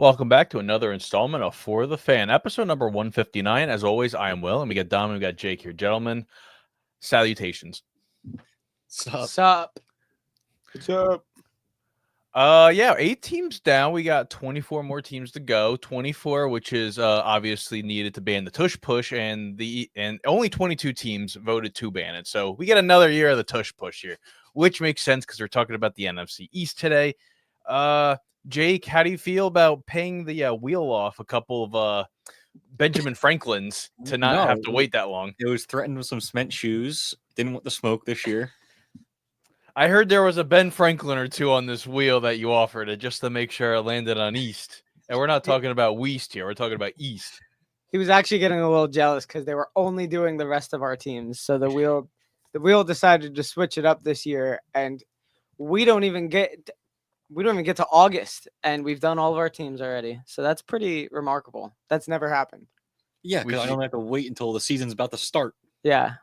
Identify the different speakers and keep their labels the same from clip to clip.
Speaker 1: Welcome back to another installment of For the Fan, episode number 159. As always, I am Will, and we got Dom and we got Jake here. Gentlemen, salutations.
Speaker 2: Sup?
Speaker 3: What's up?
Speaker 1: Yeah, 8 teams down. We got 24 more teams to go. 24, which is obviously needed to ban the tush push, and only 22 teams voted to ban it. So we get another year of the tush push here, which makes sense because we're talking about the NFC East today. Jake, how do you feel about paying the wheel off a couple of Benjamin Franklins to not have to wait that long?
Speaker 3: It was threatened with some cement shoes. Didn't want the smoke this year.
Speaker 1: I heard there was a Ben Franklin or two on this wheel that you offered it just to make sure it landed on East. And we're not talking about West here. We're talking about East.
Speaker 2: He was actually getting a little jealous because they were only doing the rest of our teams. So the wheel decided to switch it up this year, and we don't even get to August, and we've done all of our teams already. So that's pretty remarkable. That's never happened.
Speaker 3: Yeah, because I don't have to wait until the season's about to start.
Speaker 2: Yeah.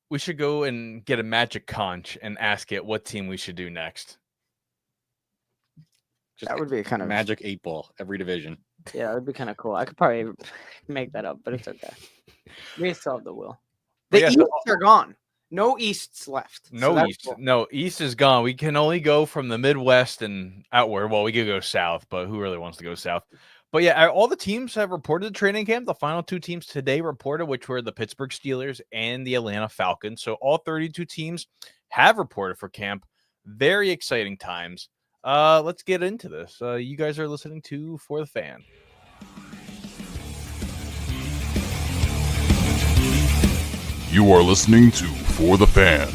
Speaker 1: We should go and get a magic conch and ask it what team we should do next.
Speaker 2: That would be kind of
Speaker 3: magic 8-ball every division.
Speaker 2: Yeah, that would be kind of cool. I could probably make that up, but it's okay. We still have the will. The Easts are gone. No Easts left.
Speaker 1: No East. Cool. No, East is gone. We can only go from the Midwest and outward. Well, we could go south, but who really wants to go south? But yeah, all the teams have reported the training camp. The final 2 teams today reported, which were the Pittsburgh Steelers and the Atlanta Falcons. So all 32 teams have reported for camp. Very exciting times. Let's get into this. You guys are listening to For the Fan.
Speaker 4: You are listening to For the Fan.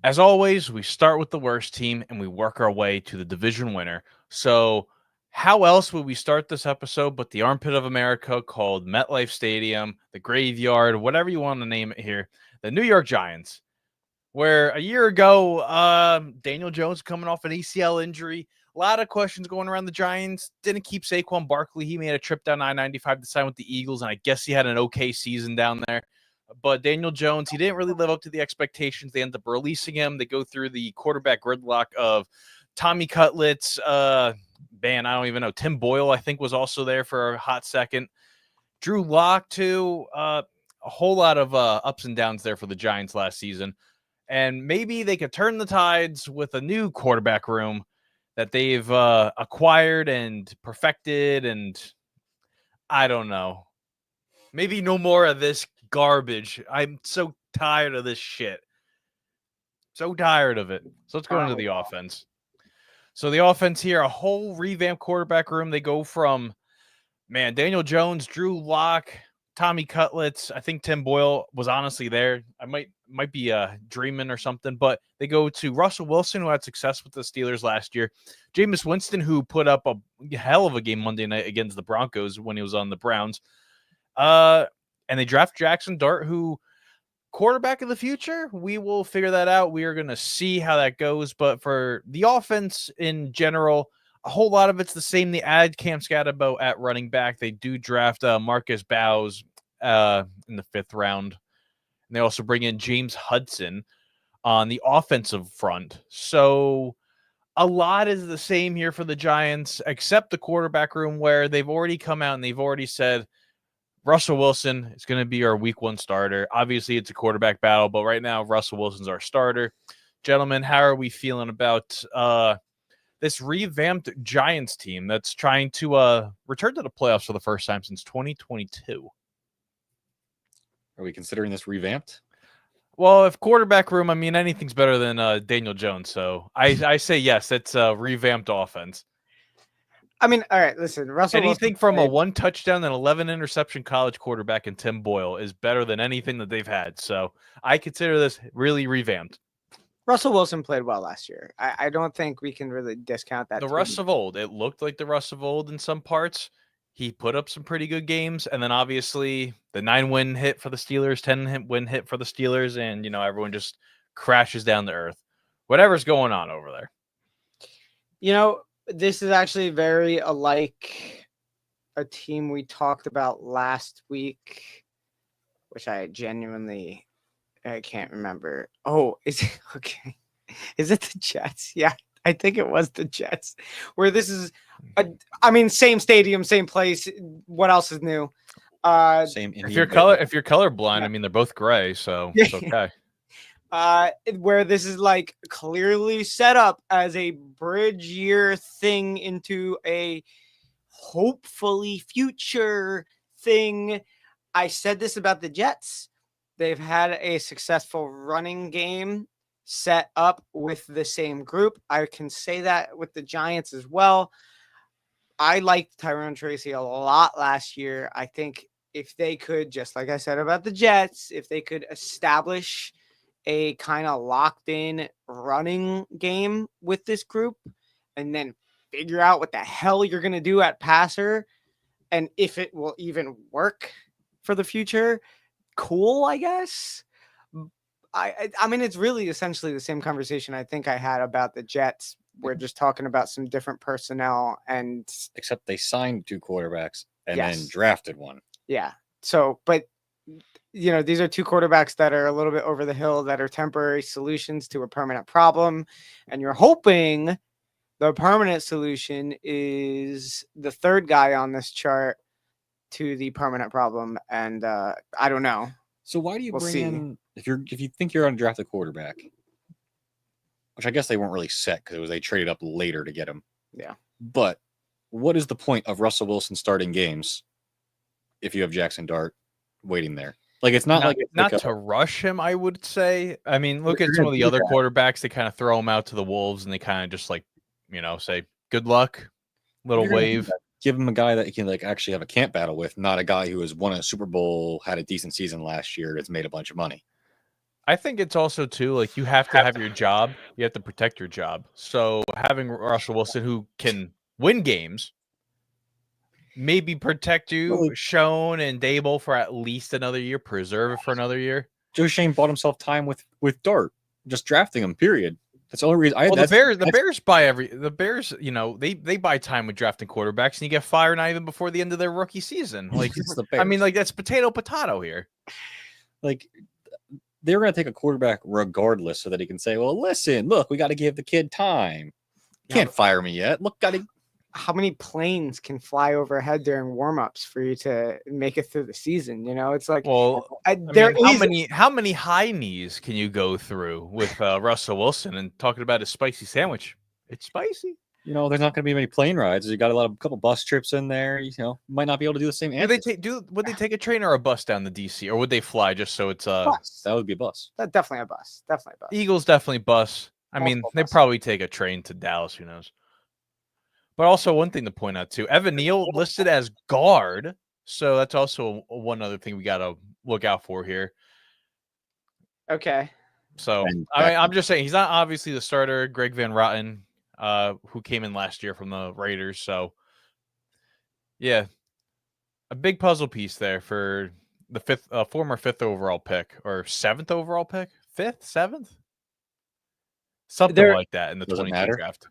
Speaker 1: As always, we start with the worst team and we work our way to the division winner. So how else would we start this episode but the armpit of America called MetLife Stadium, the graveyard, whatever you want to name it here, the New York Giants, where a year ago, Daniel Jones coming off an ACL injury. A lot of questions going around the Giants. Didn't keep Saquon Barkley. He made a trip down I-95 to sign with the Eagles, and I guess he had an okay season down there. But Daniel Jones, he didn't really live up to the expectations. They end up releasing him. They go through the quarterback gridlock of Tommy Cutlets, I don't even know. Tim Boyle, I think, was also there for a hot second. Drew Lock, too. A whole lot of ups and downs there for the Giants last season. And maybe they could turn the tides with a new quarterback room that they've acquired and perfected. And I don't know. Maybe no more of this garbage. I'm so tired of this shit. So tired of it. So let's go into the offense. So the offense here, a whole revamped quarterback room. They go from, Daniel Jones, Drew Lock, Tommy Cutlets. I think Tim Boyle was honestly there. I might be dreaming or something, but they go to Russell Wilson, who had success with the Steelers last year. Jameis Winston, who put up a hell of a game Monday night against the Broncos when he was on the Browns. And they draft Jackson Dart, who quarterback of the future. We will figure that out. We are going to see how that goes. But for the offense in general, a whole lot of it's the same. They add Cam Scatterbo at running back. They do draft Marcus Bowes in the 5th round. And they also bring in James Hudson on the offensive front. So a lot is the same here for the Giants, except the quarterback room, where they've already come out and they've already said, Russell Wilson is going to be our week 1 starter. Obviously, it's a quarterback battle, but right now, Russell Wilson's our starter. Gentlemen, how are we feeling about this revamped Giants team that's trying to return to the playoffs for the first time since 2022?
Speaker 3: Are we considering this revamped?
Speaker 1: Well, if quarterback room, anything's better than Daniel Jones. So I say yes, it's a revamped offense.
Speaker 2: All right, listen. Russell
Speaker 1: anything from a 1 touchdown and 11 interception college quarterback in Tim Boyle is better than anything that they've had. So I consider this really revamped.
Speaker 2: Russell Wilson played well last year. I don't think we can really discount that.
Speaker 1: The Russ of old. It looked like the Russ of old in some parts. He put up some pretty good games. And then obviously the 9-win hit for the Steelers, 10-win hit for the Steelers. And, everyone just crashes down to earth. Whatever's going on over there.
Speaker 2: This is actually very alike a team we talked about last week, which I can't remember. Oh, is it okay? Is it the Jets? Yeah, I think it was the Jets. Where this is, same stadium, same place. What else is new?
Speaker 3: Same
Speaker 1: If you're
Speaker 3: Indian.
Speaker 1: if you're colorblind,
Speaker 2: Yeah.
Speaker 1: I mean they're both gray, so
Speaker 2: Yeah.
Speaker 1: it's okay.
Speaker 2: Where this is like clearly set up as a bridge year thing into a hopefully future thing. I said this about the Jets. They've had a successful running game set up with the same group. I can say that with the Giants as well. I liked Tyrone Tracy a lot last year. I think if they could, just like I said about the Jets, if they could establish a kind of locked in running game with this group and then figure out what the hell you're going to do at passer and if it will even work for the future, cool, I guess. I mean, it's really essentially the same conversation I think I had about the Jets. We're just talking about some different personnel and
Speaker 3: Except they signed 2 quarterbacks and then
Speaker 2: Yes.
Speaker 3: drafted one.
Speaker 2: yeah. So, but these are 2 quarterbacks that are a little bit over the hill that are temporary solutions to a permanent problem. And you're hoping the permanent solution is the third guy on this chart to the permanent problem. And I don't know.
Speaker 3: So why do you
Speaker 2: We'll
Speaker 3: bring
Speaker 2: see.
Speaker 3: in if you think you're on a drafted quarterback, which I guess they weren't really set because they traded up later to get him.
Speaker 2: Yeah.
Speaker 3: But what is the point of Russell Wilson starting games if you have Jackson Dart waiting there? Like it's not
Speaker 1: not to rush him, I would say. I mean, look at
Speaker 3: You're
Speaker 1: some
Speaker 3: gonna
Speaker 1: of the
Speaker 3: do
Speaker 1: other
Speaker 3: that.
Speaker 1: quarterbacks. They kind of throw him out to the wolves, and they kind of just say good luck, little
Speaker 3: You're gonna do
Speaker 1: wave.
Speaker 3: that. Give him a guy that he can actually have a camp battle with, not a guy who has won a Super Bowl, had a decent season last year, that's made a bunch of money.
Speaker 1: I think it's also too like you have to have your job. You have to protect your job. So having Russell Wilson who can win games, maybe protect you, Schoen and Dable for at least another year, preserve it for another year.
Speaker 3: Joe Shane bought himself time with Dart, just drafting him. Period. That's the only reason.
Speaker 1: Well, the Bears buy the Bears. They buy time with drafting quarterbacks, and you get fired not even before the end of their rookie season. Like
Speaker 3: It's the
Speaker 1: I mean,
Speaker 3: Bears.
Speaker 1: like that's potato here.
Speaker 3: Like they're going to take a quarterback regardless, so that he can say, "Well, listen, look, we got to give the kid time. You can't fire me yet. Look, got to."
Speaker 2: How many planes can fly overhead during warmups for you to make it through the season? It's like,
Speaker 1: Well, how many high knees can you go through with Russell Wilson and talking about his spicy sandwich? It's spicy.
Speaker 3: There's not going to be many plane rides. You got a couple bus trips in there. Might not be able to do the same.
Speaker 1: Would they take a train or a bus down to DC, or would they fly just so it's
Speaker 2: bus.
Speaker 3: That would be a bus.
Speaker 2: That's definitely a bus. Definitely a bus.
Speaker 1: Eagles definitely bus. I mean,
Speaker 2: Multiple
Speaker 1: they
Speaker 2: buses.
Speaker 1: probably take a train to Dallas. Who knows? But also one thing to point out too, Evan Neal listed as guard, so that's also one other thing we got to look out for here.
Speaker 2: Okay.
Speaker 1: So I'm just saying he's not obviously the starter. Greg Van Rotten, who came in last year from the Raiders, so yeah, a big puzzle piece there for the former 5th overall pick or 7th overall pick, 5th, 7th, something like that in the 22 draft.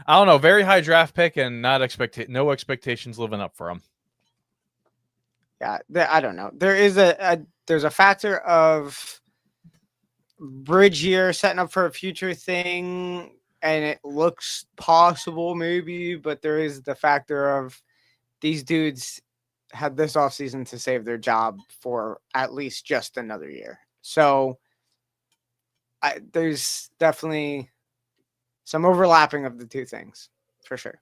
Speaker 1: I don't know. Very high draft pick and no expectations living up for him.
Speaker 2: Yeah, I don't know. There's a factor of bridge year setting up for a future thing, and it looks possible maybe, but there is the factor of these dudes had this offseason to save their job for at least just another year. So there's definitely some overlapping of the two things, for sure.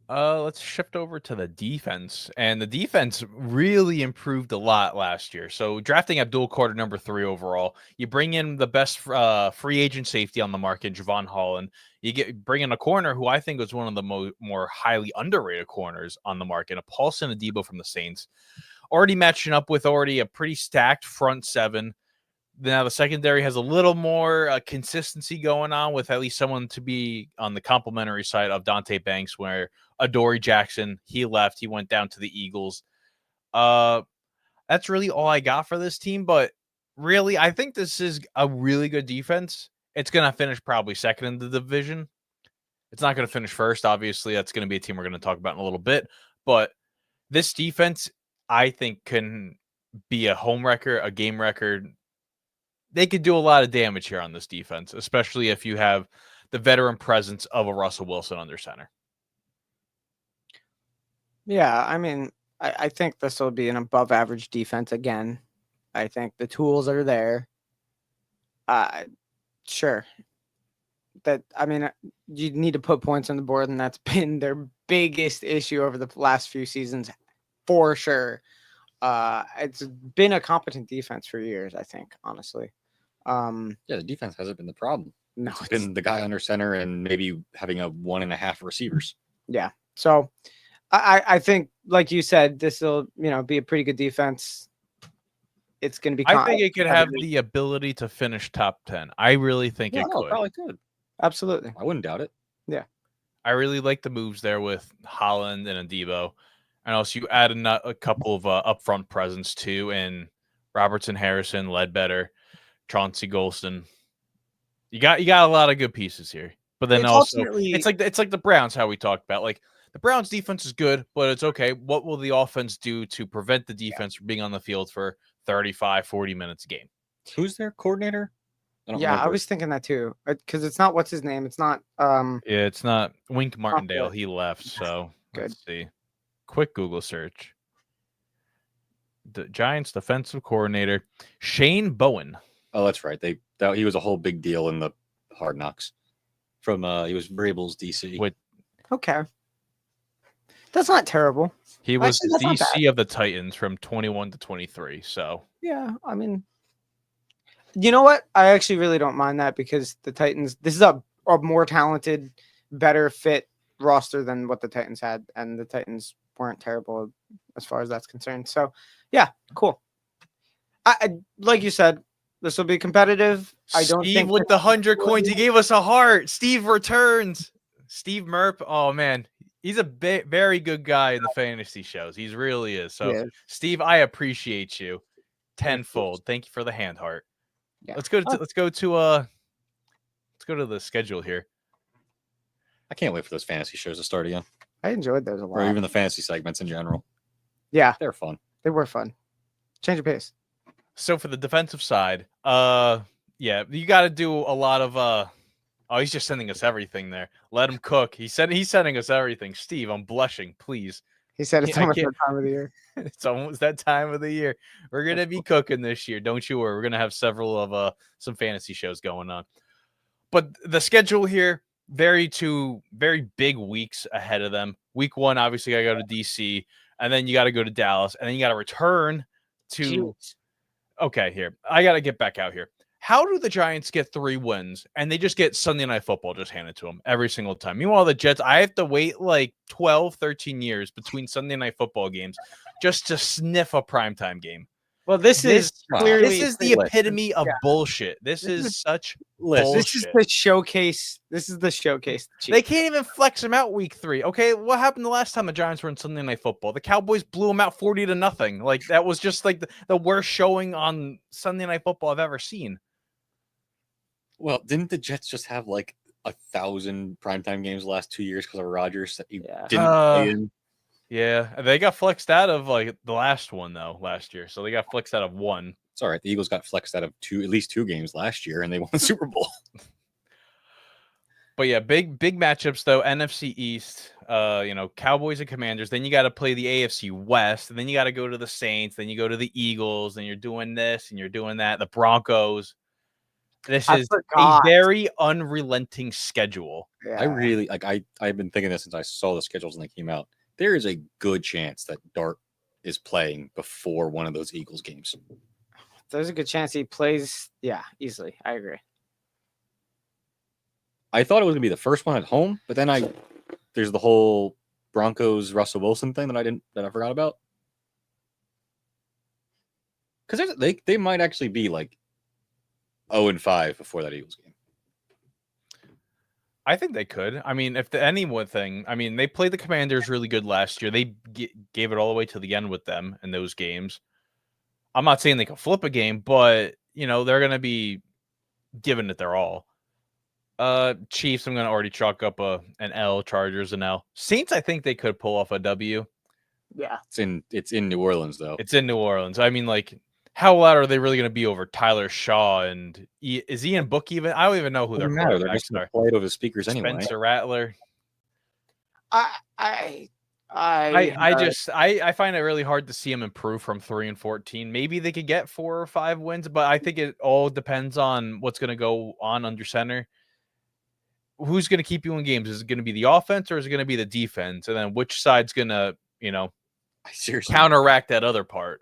Speaker 1: Let's shift over to the defense. And the defense really improved a lot last year. So drafting Abdul Carter, number 3 overall, you bring in the best free agent safety on the market, Javon Holland. You bring in a corner who I think was one of the more highly underrated corners on the market, a Paulson Adebo from the Saints. Already matching up with a pretty stacked front 7. Now the secondary has a little more consistency going on with at least someone to be on the complimentary side of Dante Banks, where Adoree Jackson, he left. He went down to the Eagles. That's really all I got for this team. But really, I think this is a really good defense. It's going to finish probably second in the division. It's not going to finish first. Obviously, that's going to be a team we're going to talk about in a little bit. But this defense, I think, can be a home record, a game record. They could do a lot of damage here on this defense, especially if you have the veteran presence of a Russell Wilson under center.
Speaker 2: Yeah, I mean, I think this will be an above average defense again. I think the tools are there. Sure. You need to put points on the board, and that's been their biggest issue over the last few seasons, for sure. It's been a competent defense for years, I think, honestly.
Speaker 3: The defense hasn't been the problem.
Speaker 2: No,
Speaker 3: It's been the guy under center and maybe having a 1.5 receivers.
Speaker 2: Yeah. So I think, like you said, this will be a pretty good defense. It's going to be.
Speaker 1: I think it could have the ability to finish top 10. I really think it could.
Speaker 3: Probably could.
Speaker 2: Absolutely.
Speaker 3: I wouldn't doubt it.
Speaker 2: Yeah.
Speaker 1: I really like the moves there with Holland and Adebo. And also you add a couple of upfront presence too, in Robertson, Harrison, Ledbetter, Chauncey Golston. You got a lot of good pieces here. But then it's like the Browns, how we talked about. Like, the Browns defense is good, but it's okay. What will the offense do to prevent the defense from being on the field for 35, 40 minutes a game?
Speaker 3: Who's their coordinator?
Speaker 2: I was thinking that too, because it's not, what's his name? It's not.
Speaker 1: It's not Wink Martindale. He left. So
Speaker 2: Good.
Speaker 1: Let's see. Quick Google search. The Giants defensive coordinator, Shane Bowen.
Speaker 3: Oh, that's right. He was a whole big deal in the Hard Knocks. From he was Vrabel's DC.
Speaker 2: Okay. That's not terrible.
Speaker 1: He was DC of the Titans from 21 to 23. So
Speaker 2: yeah, I mean, you know what? I actually really don't mind that, because the Titans, this is a more talented, better fit roster than what the Titans had, and the Titans weren't terrible as far as that's concerned. So yeah, cool. I like you said, this will be competitive. I don't
Speaker 1: Steve
Speaker 2: think
Speaker 1: with the 100 coins. He gave us a heart. Steve returns. Steve Merp. Oh man, he's a very good guy in the fantasy shows. He really is. So
Speaker 2: Yeah.
Speaker 1: Steve, I appreciate you tenfold. Thank you for the hand heart.
Speaker 2: Yeah.
Speaker 1: Let's go to the schedule here.
Speaker 3: I can't wait for those fantasy shows to start again.
Speaker 2: I enjoyed those a lot.
Speaker 3: Or even the fantasy segments in general.
Speaker 2: Yeah,
Speaker 3: They're fun.
Speaker 2: they were fun. Change of pace.
Speaker 1: So for the defensive side, you got to do a lot of he's just sending us everything there. Let him cook. He's sending us everything. Steve, I'm blushing, please.
Speaker 2: He said it's almost that time of the year.
Speaker 1: It's almost that time of the year. We're going to be cooking this year. Don't you worry. We're going to have several of some fantasy shows going on. But the schedule here, very big weeks ahead of them. Week 1, obviously, I go to DC, and then you got to go to Dallas, and then you got to return to.
Speaker 2: Jeez.
Speaker 1: Okay, here. I got to get back out here. How do the Giants get 3 wins and they just get Sunday Night Football just handed to them every single time? Meanwhile, the Jets, I have to wait like 12, 13 years between Sunday Night Football games just to sniff a primetime game.
Speaker 2: Well, this is
Speaker 1: the epitome of bullshit. This is such bullshit.
Speaker 2: This is the showcase.
Speaker 1: They can't even flex them out week 3. Okay, what happened the last time the Giants were in Sunday Night Football? The Cowboys blew them out 40-0. Like, that was just like the worst showing on Sunday Night Football I've ever seen.
Speaker 3: Well, didn't the Jets just have like 1,000 primetime games the last 2 years because of Rodgers that you didn't play in?
Speaker 1: Yeah, they got flexed out of like the last one though last year, so they got flexed out of 1.
Speaker 3: It's all right. The Eagles got flexed out of at least 2 games last year, and they won the Super Bowl.
Speaker 1: But yeah, big matchups though. NFC East, Cowboys and Commanders. Then you got to play the AFC West, and then you got to go to the Saints. Then you go to the Eagles, and you're doing this and you're doing that. The Broncos. This is a very unrelenting schedule.
Speaker 2: Yeah.
Speaker 3: I really I've been thinking this since I saw the schedules when they came out. There is a good chance that Dart is playing before one of those Eagles games.
Speaker 2: There's a good chance he plays. Yeah, easily. I agree.
Speaker 3: I thought it was gonna be the first one at home, but then there's the whole Broncos Russell Wilson thing that I forgot about. Because they might actually be like 0-5 before that Eagles game.
Speaker 1: I think they could. I mean, if they played the Commanders really good last year. They gave it all the way to the end with them in those games. I'm not saying they can flip a game, but they're going to be giving it their all. Chiefs, I'm going to already chalk up an L. Chargers, an L. Saints, I think they could pull off a W.
Speaker 2: Yeah.
Speaker 3: It's in New Orleans though.
Speaker 1: It's in New Orleans. I mean, like, how loud are they really going to be over Tyler Shaw and is Ian Book even? I don't even know who their
Speaker 3: Doesn't matter. They're
Speaker 1: quarterbacks
Speaker 3: just going
Speaker 1: are.
Speaker 3: to play it over the speakers anyway.
Speaker 1: Spencer Rattler.
Speaker 2: I
Speaker 1: I find it really hard to see them improve from 3-14. Maybe they could get 4 or 5 wins, but I think it all depends on what's going to go on under center. Who's going to keep you in games? Is it going to be the offense or is it going to be the defense? And then which side's going to,
Speaker 3: I seriously
Speaker 1: counteract that other part?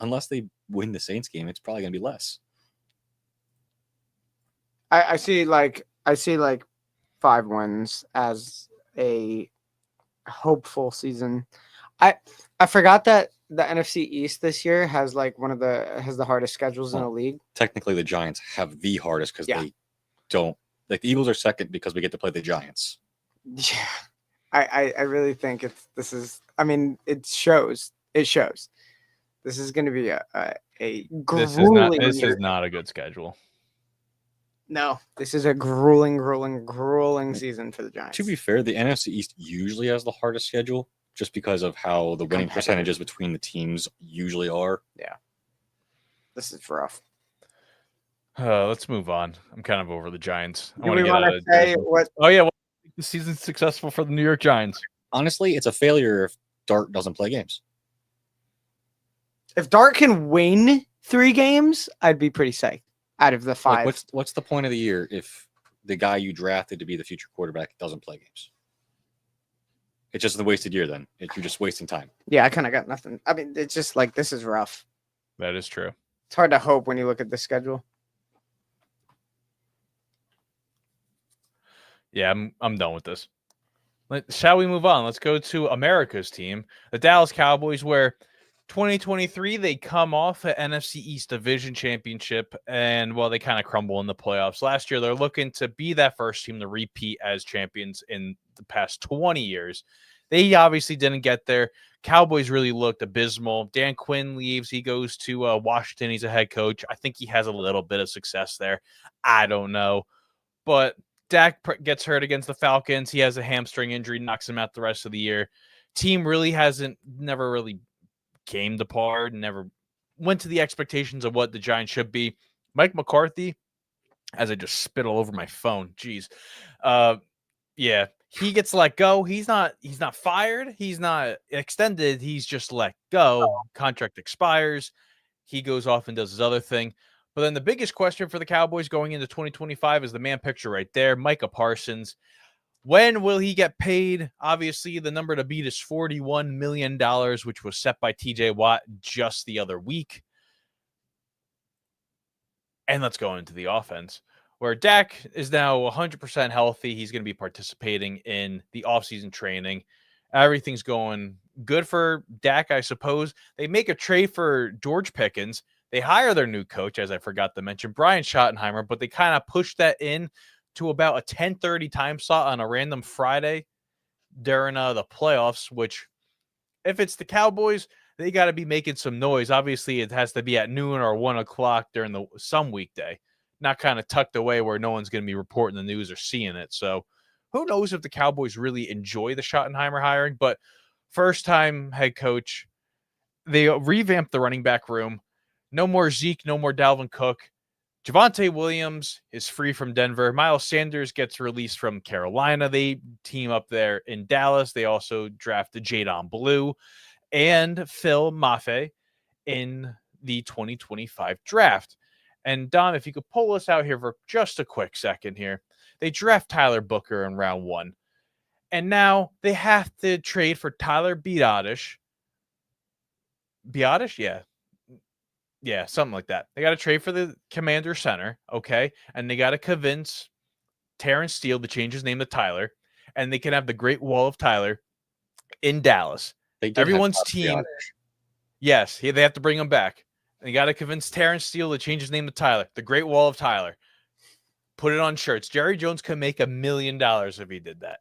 Speaker 3: Unless they win the Saints game, it's probably going to be less.
Speaker 2: I see like 5 wins as a hopeful season. I forgot that the NFC East this year has like has the hardest schedules in the league.
Speaker 3: Technically, the Giants have the hardest because they don't. Like the Eagles are second because we get to play the Giants.
Speaker 2: Yeah, I really think it shows. It shows. This is going to be a grueling.
Speaker 1: This is not a good schedule.
Speaker 2: No, this is a grueling season for the Giants.
Speaker 3: To be fair, the NFC East usually has the hardest schedule just because of how the winning percentages between the teams usually are.
Speaker 2: Yeah, this is rough.
Speaker 1: Let's move on. I'm kind of over the Giants.
Speaker 2: Do we want to say what?
Speaker 1: Oh yeah, the season's successful for the New York Giants.
Speaker 3: Honestly, it's a failure if Dart doesn't play games.
Speaker 2: If Dart can win 3 games, I'd be pretty psyched. Out of the 5,
Speaker 3: Like what's the point of the year if the guy you drafted to be the future quarterback doesn't play games? It's just a wasted year. Then you're just wasting time.
Speaker 2: Yeah, I kind of got nothing. I mean, it's just like this is rough.
Speaker 1: That is true.
Speaker 2: It's hard to hope when you look at the schedule.
Speaker 1: Yeah, I'm done with this. Shall we move on? Let's go to America's team, the Dallas Cowboys, where 2023 they come off an NFC East Division championship, and they kind of crumble in the playoffs. Last year, they're looking to be that first team to repeat as champions in the past 20 years. They obviously didn't get there. Cowboys really looked abysmal. Dan Quinn leaves. He goes to Washington. He's a head coach. I think he has a little bit of success there. I don't know. But Dak gets hurt against the Falcons. He has a hamstring injury, knocks him out the rest of the year. Team really never really came to par, never went to the expectations of what the Giants should be. Mike McCarthy, as I just spit all over my phone, geez. Yeah, he gets let go. He's not fired. He's not extended. He's just let go. Contract expires. He goes off and does his other thing. But then the biggest question for the Cowboys going into 2025 is the man picture right there, Micah Parsons. When will he get paid? Obviously, the number to beat is $41 million, which was set by TJ Watt just the other week. And let's go into the offense, where Dak is now 100% healthy. He's going to be participating in the offseason training. Everything's going good for Dak, I suppose. They make a trade for George Pickens. They hire their new coach, as I forgot to mention, Brian Schottenheimer, but they kind of pushed that in to about a 10:30 time slot on a random Friday during the playoffs, which if it's the Cowboys, they got to be making some noise. Obviously, it has to be at noon or 1 o'clock during some weekday, not kind of tucked away where no one's going to be reporting the news or seeing it. So who knows if the Cowboys really enjoy the Schottenheimer hiring, but first-time head coach, they revamped the running back room. No more Zeke, no more Dalvin Cook. Javonte Williams is free from Denver. Miles Sanders gets released from Carolina. They team up there in Dallas. They also drafted Jayden Blue and Phil Maffei in the 2025 draft. And Dom, if you could pull us out here for just a quick second here. They draft Tyler Booker in round 1. And now they have to trade for Tyler Biadasz. Biadasz? Yeah. Yeah, something like that. They got to trade for the Commander center, okay? And they got to convince Terrence Steele to change his name to Tyler. And they can have the Great Wall of Tyler in Dallas. Everyone's team. Yes, they have to bring him back. And they got to convince Terrence Steele to change his name to Tyler. The Great Wall of Tyler. Put it on shirts. Jerry Jones could make $1 million if he did that.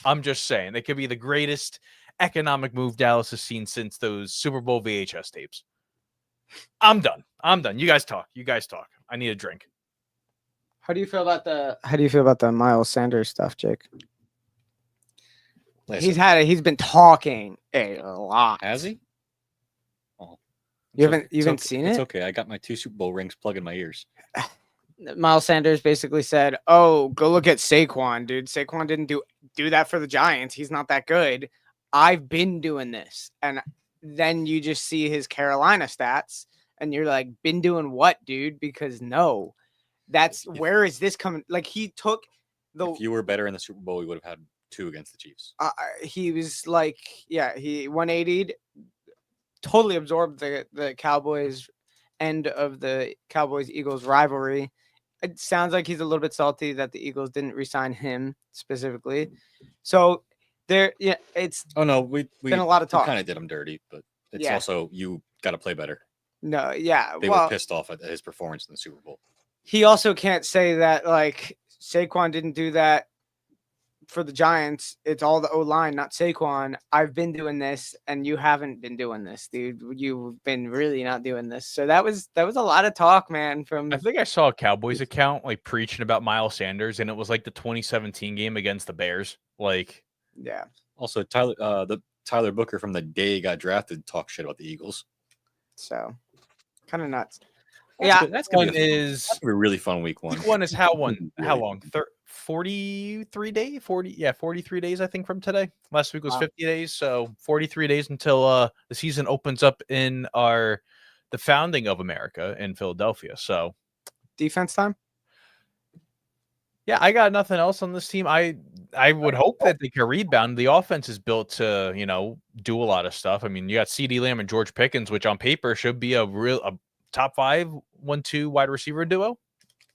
Speaker 1: I'm just saying. They could be the greatest economic move Dallas has seen since those Super Bowl VHS tapes. I'm done. You guys talk. I need a drink.
Speaker 2: How do you feel about the Miles Sanders stuff, Jake?
Speaker 3: Listen,
Speaker 2: He's been talking a lot.
Speaker 3: has he?
Speaker 2: You haven't seen
Speaker 3: It's
Speaker 2: it?
Speaker 3: okay. I got my 2 Super Bowl rings plugged in my ears.
Speaker 2: Miles Sanders basically said, "Oh, go look at Saquon, dude. Saquon didn't do that for the Giants. He's not that good. I've been doing this." And then you just see his Carolina stats and you're like, "Been doing what, dude?" Because no. Where is this coming? Like he took
Speaker 3: If you were better in the Super Bowl, we would have had 2 against the Chiefs.
Speaker 2: he was like, yeah, he 180'd, totally absorbed the Cowboys end of the Cowboys-Eagles rivalry. It sounds like he's a little bit salty that the Eagles didn't re-sign him specifically. So it's
Speaker 3: Oh no, we
Speaker 2: been a lot of talk.
Speaker 3: kind of did him dirty, but it's
Speaker 2: Yeah.
Speaker 3: also you got to play better.
Speaker 2: No, yeah.
Speaker 3: They were pissed off at his performance in the Super Bowl.
Speaker 2: He also can't say that like Saquon didn't do that for the Giants. It's all the O-line, not Saquon. I've been doing this and you haven't been doing this, dude. You've been really not doing this. So that was a lot of talk, man.
Speaker 1: I think I saw a Cowboys account like preaching about Miles Sanders, and it was like the 2017 game against the Bears. Like,
Speaker 2: yeah.
Speaker 3: Also, Tyler Booker from the day he got drafted talked shit about the Eagles.
Speaker 2: So kind of nuts.
Speaker 3: That's
Speaker 1: one
Speaker 3: gonna be
Speaker 1: is
Speaker 3: a really fun week 1.
Speaker 1: week 1 is how
Speaker 3: Really
Speaker 1: long? 43 days? 43 days, I think, from today. Last week was
Speaker 2: Wow.
Speaker 1: 50 days, so 43 days until the season opens up in the founding of America in Philadelphia. So
Speaker 2: Defense time?
Speaker 1: yeah, I got nothing else on this team. I would hope that they can rebound. The offense is built to, do a lot of stuff. I mean, you got CeeDee Lamb and George Pickens, which on paper should be a top 5 1-2 wide receiver duo.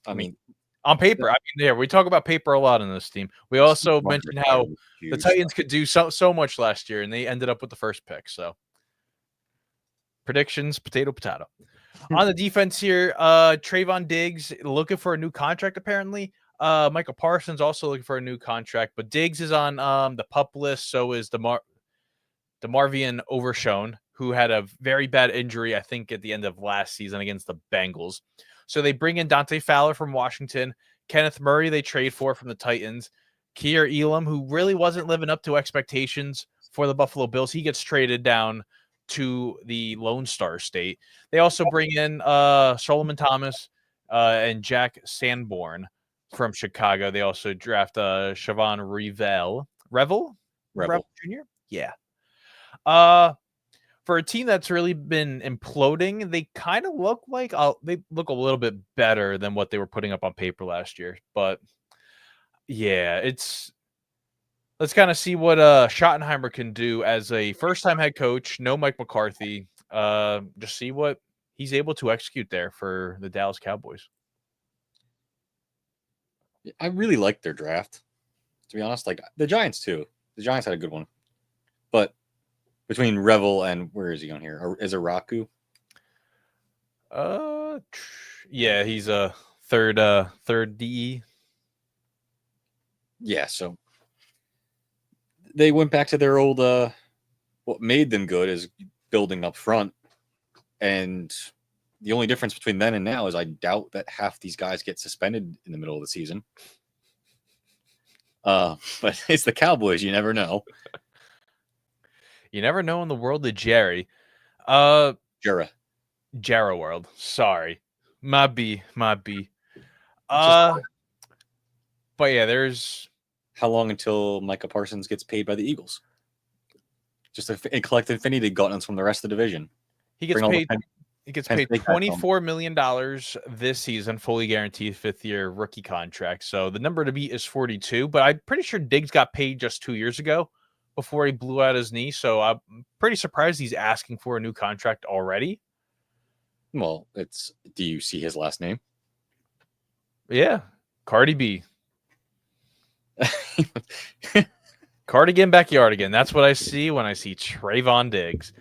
Speaker 3: I mean,
Speaker 1: on paper. I mean, yeah, we talk about paper a lot in this team. We also mentioned how the Titans could do so much last year, and they ended up with the first pick. So predictions, potato. On the defense here, Trayvon Diggs looking for a new contract, apparently. Michael Parsons also looking for a new contract, but Diggs is on the PUP list. So is DeMarvion Overshown, who had a very bad injury, I think, at the end of last season against the Bengals. So they bring in Dante Fowler from Washington, Kenneth Murray they trade for from the Titans, Keir Elam, who really wasn't living up to expectations for the Buffalo Bills. He gets traded down to the Lone Star State. They also bring in Solomon Thomas and Jack Sanborn from Chicago. They also draft Siobhan Revel Jr. Yeah. For a team that's really been imploding, they kind of look like they look a little bit better than what they were putting up on paper last year. But yeah, let's kind of see what Schottenheimer can do as a first-time head coach. No Mike McCarthy. Just see what he's able to execute there for the Dallas Cowboys.
Speaker 3: I really like their draft, to be honest. Like the Giants too. The Giants had a good one, but between Revel and where is he on here? Is it Raku?
Speaker 1: Yeah, he's a third DE.
Speaker 3: Yeah, so they went back to their old what made them good is building up front. And the only difference between then and now is I doubt that half these guys get suspended in the middle of the season. But it's the Cowboys, you never know.
Speaker 1: You never know in the world of Jerry.
Speaker 3: Jera
Speaker 1: world. Sorry. My B. But yeah, there's
Speaker 3: how long until Micah Parsons gets paid by the Eagles? Just a collect infinity gauntlet from the rest of the division.
Speaker 1: He gets paid $24 million this season, fully guaranteed 5th-year rookie contract. So the number to beat is 42, but I'm pretty sure Diggs got paid just 2 years ago before he blew out his knee. So I'm pretty surprised he's asking for a new contract already.
Speaker 3: Well, do you see his last name?
Speaker 1: Yeah. Cardi B. Cardigan backyardigan. That's what I see when I see Trayvon Diggs.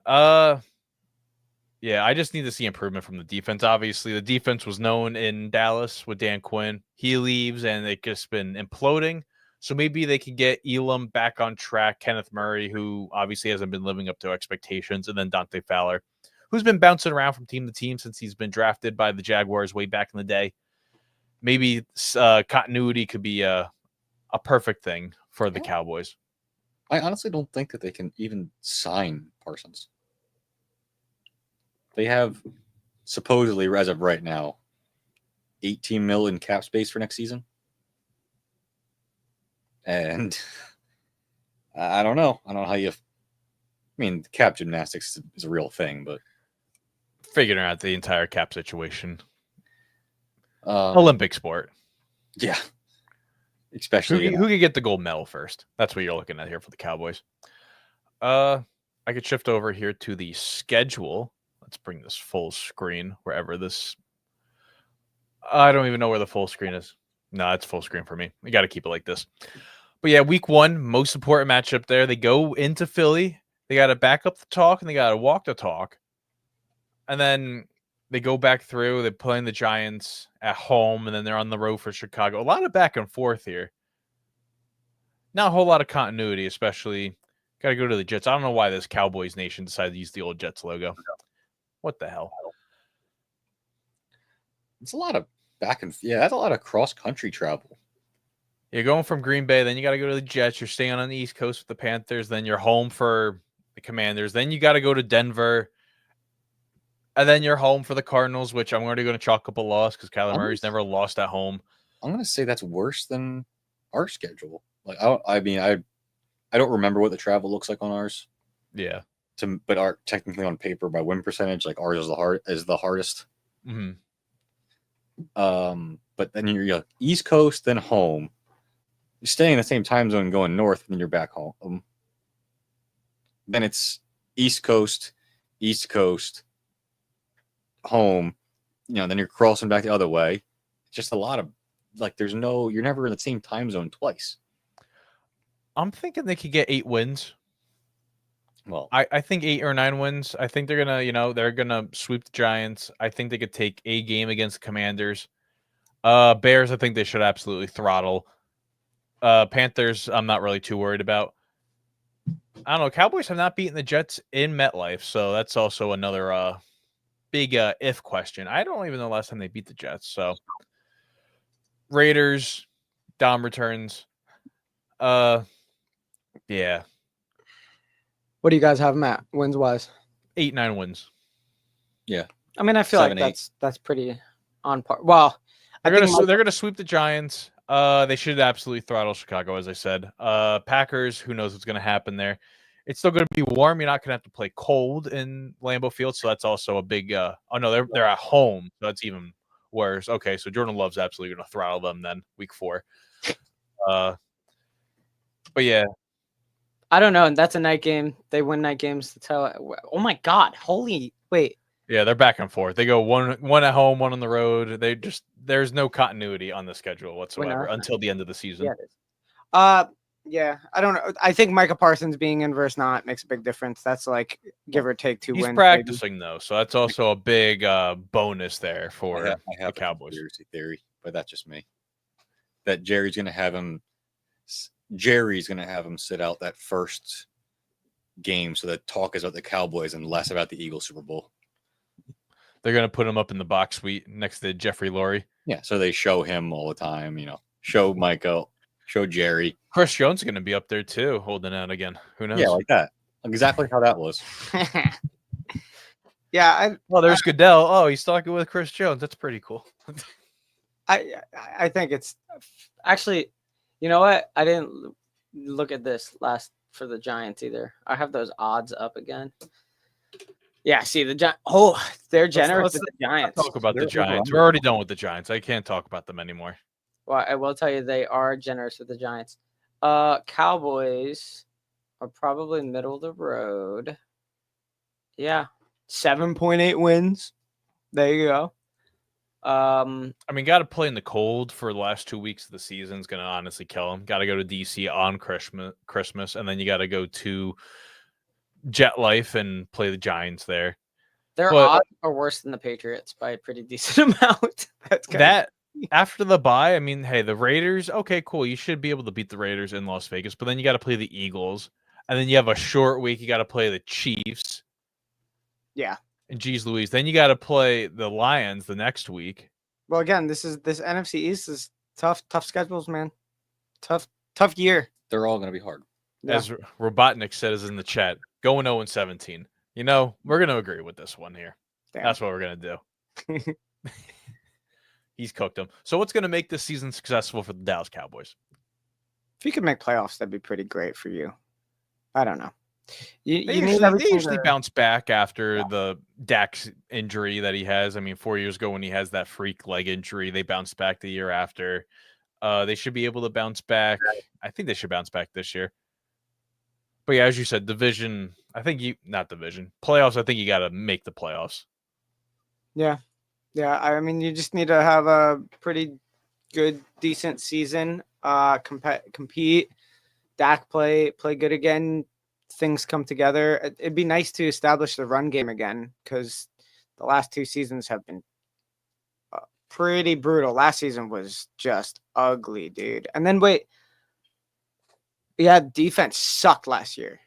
Speaker 1: Yeah, I just need to see improvement from the defense. Obviously, the defense was known in Dallas with Dan Quinn. He leaves, and it's just been imploding. So maybe they could get Elam back on track, Kenneth Murray, who obviously hasn't been living up to expectations, and then Dante Fowler, who's been bouncing around from team to team since he's been drafted by the Jaguars way back in the day. maybe continuity could be a perfect thing for the Cowboys.
Speaker 3: I honestly don't think that they can even sign Parsons. They have supposedly, as of right now, $18 million cap space for next season. And I don't know. I don't know how you. I mean, cap gymnastics is a real thing, but
Speaker 1: Figuring out the entire cap situation.
Speaker 3: Olympic.
Speaker 1: Olympic sport.
Speaker 3: Yeah. Especially
Speaker 1: Who could get the gold medal first? That's what you're looking at here for the Cowboys. I could shift over here to the schedule. Let's bring this full screen wherever this. I don't even know where the full screen is. No, it's full screen for me. We got to keep it like this. But yeah, week 1, most important matchup there. They go into Philly. They got to back up the talk and they got to walk the talk. And then they go back through. They're playing the Giants at home, and then they're on the road for Chicago. A lot of back and forth here. Not a whole lot of continuity, especially. Got to go to the Jets. I don't know why this Cowboys Nation decided to use the old Jets logo. What the hell?
Speaker 3: It's a lot of that's a lot of cross-country travel.
Speaker 1: You're going from Green Bay, then you got to go to the Jets. You're staying on the East Coast with the Panthers. Then you're home for the Commanders. Then you got to go to Denver. And then you're home for the Cardinals, which I'm already going to chalk up a loss because Kyler Murray's never lost at home.
Speaker 3: I'm going to say that's worse than our schedule. Like, I don't remember what the travel looks like on ours.
Speaker 1: Yeah.
Speaker 3: But our technically on paper by win percentage, like ours is the hardest.
Speaker 1: Mm-hmm.
Speaker 3: But then you're East Coast, then home. You're staying in the same time zone, going north, and then you're back home. Then it's East Coast, home. Then you're crossing back the other way. It's just a lot of you're never in the same time zone twice.
Speaker 1: I'm thinking they could get 8 wins.
Speaker 3: Well,
Speaker 1: I think 8 or 9 wins. I think they're gonna sweep the Giants. I think they could take a game against the Commanders. Bears, I think they should absolutely throttle. Panthers, I'm not really too worried about. I don't know. Cowboys have not beaten the Jets in MetLife, so that's also another big if question. I don't even know the last time they beat the Jets. So Raiders, Dom returns. Yeah.
Speaker 2: What do you guys have, Matt? Wins wise?
Speaker 1: 8-9 wins.
Speaker 3: Yeah.
Speaker 2: I mean, I feel
Speaker 3: 7,
Speaker 2: like that's pretty on par. Well,
Speaker 1: they're gonna sweep the Giants. They should absolutely throttle Chicago, as I said. Packers, who knows what's gonna happen there. It's still gonna be warm. You're not gonna have to play cold in Lambeau Field, so that's also a big oh no, they're at home, so that's even worse. Okay, so Jordan Love's absolutely gonna throttle them then week 4. But yeah.
Speaker 2: I don't know. That's a night game. They win night games to tell. Oh my God! Wait.
Speaker 1: Yeah, they're back and forth. They go one at home, one on the road. There's no continuity on the schedule whatsoever until the end of the season.
Speaker 2: Yeah, it is. Yeah, I don't know. I think Micah Parsons being in versus not makes a big difference. That's like give or take 2 wins.
Speaker 1: He's practicing though, so that's also a big bonus there for
Speaker 3: I have
Speaker 1: the Cowboys.
Speaker 3: A conspiracy theory, but that's just me. That Jerry's gonna have him sit out that first game, so that talk is about the Cowboys and less about the Eagles Super Bowl.
Speaker 1: They're gonna put him up in the box suite next to Jeffrey Lurie.
Speaker 3: Yeah, so they show him all the time. Show Michael, show Jerry.
Speaker 1: Chris Jones is gonna be up there too, holding out again. Who knows?
Speaker 3: Yeah, like that. Exactly how that was.
Speaker 2: Yeah.
Speaker 1: There's Goodell. Oh, he's talking with Chris Jones. That's pretty cool.
Speaker 2: I think it's actually. You know what? I didn't look at this last for the Giants either. I have those odds up again. Yeah, see the Giants. Oh, they're generous with the Giants.
Speaker 1: Talk about the Giants. We're already done with the Giants. I can't talk about them anymore.
Speaker 2: Well, I will tell you they are generous with the Giants. Cowboys are probably middle of the road. Yeah, 7.8 wins. There you go.
Speaker 1: I mean, got to play in the cold for the last 2 weeks of the season is going to honestly kill him. Got to go to DC on Christmas, and then you got to go to Jet Life and play the Giants there.
Speaker 2: Their odds are worse than the Patriots by a pretty decent amount.
Speaker 1: After the bye, I mean, hey, the Raiders, okay, cool. You should be able to beat the Raiders in Las Vegas, but then you got to play the Eagles, and then you have a short week. You got to play the Chiefs.
Speaker 2: Yeah.
Speaker 1: And geez Louise, then you got to play the Lions the next week.
Speaker 2: Well, again, this NFC East is tough schedules, man. Tough year.
Speaker 3: They're all going to be hard.
Speaker 2: Yeah.
Speaker 1: As Robotnik says in the chat, going 0-17. You know, we're going to agree with this one here.
Speaker 2: Damn.
Speaker 1: That's what we're going to do. He's cooked them. So what's going to make this season successful for the Dallas Cowboys?
Speaker 2: If you could make playoffs, that'd be pretty great for you. I don't know.
Speaker 1: They usually bounce back after the Dak's injury that he has. I mean, 4 years ago when he has that freak leg injury, they bounced back the year after. They should be able to bounce back. I think they should bounce back this year. But yeah, as you said, playoffs, I think you got to make the playoffs.
Speaker 2: Yeah. Yeah. I mean, you just need to have a pretty good, decent season. Compete. Dak play good again. Things come together. It'd be nice to establish the run game again because the last 2 seasons have been pretty brutal. Last season was just ugly, dude. And then defense sucked last year.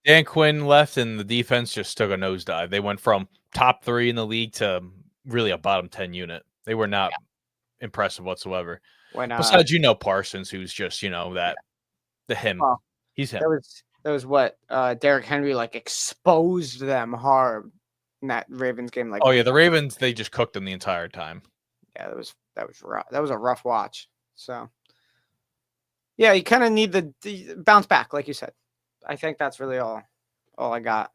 Speaker 1: Dan Quinn left and the defense just took a nosedive. They went from top 3 in the league to really a bottom 10 unit. They were not impressive whatsoever. Besides, Parsons, who's just, he's him.
Speaker 2: That was what Derrick Henry exposed them hard in that Ravens game.
Speaker 1: The Ravens, they just cooked them the entire time.
Speaker 2: Yeah, that was rough. That was a rough watch. So yeah, you kind of need the bounce back, like you said. I think that's really all I got.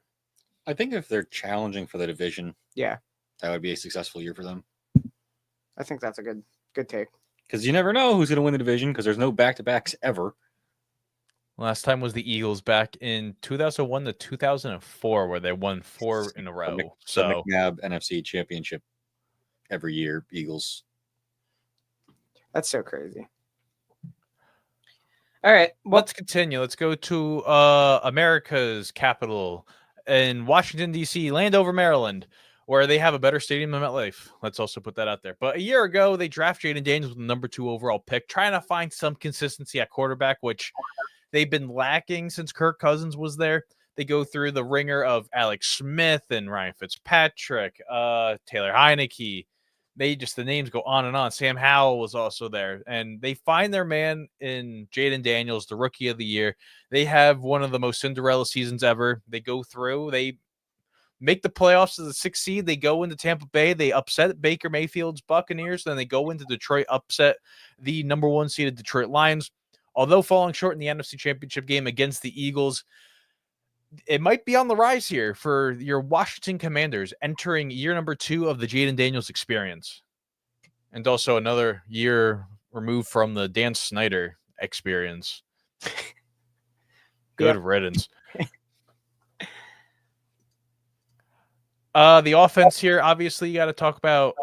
Speaker 3: I think if they're challenging for the division,
Speaker 2: that
Speaker 3: would be a successful year for them.
Speaker 2: I think that's a good take.
Speaker 3: Because you never know who's going to win the division because there's no back-to-backs ever.
Speaker 1: Last time was the Eagles back in 2001 to 2004, where they won 4 in a row.
Speaker 3: The McNabb NFC Championship every year, Eagles.
Speaker 2: That's so crazy. All right,
Speaker 1: let's continue. Let's go to America's capital in Washington, D.C., Landover, Maryland, where they have a better stadium than MetLife. Let's also put that out there. But a year ago, they drafted Jayden Daniels with the number 2 overall pick, trying to find some consistency at quarterback, which they've been lacking since Kirk Cousins was there. They go through the ringer of Alex Smith and Ryan Fitzpatrick, Taylor Heineke. The names go on and on. Sam Howell was also there. And they find their man in Jayden Daniels, the rookie of the year. They have one of the most Cinderella seasons ever. They go through. They make the playoffs as the 6th seed. They go into Tampa Bay. They upset Baker Mayfield's Buccaneers. Then they go into Detroit, upset the number 1 seeded Detroit Lions. Although falling short in the NFC Championship game against the Eagles, it might be on the rise here for your Washington Commanders entering year number 2 of the Jayden Daniels experience. And also another year removed from the Dan Snyder experience. Good riddance. The offense here, obviously, you got to talk about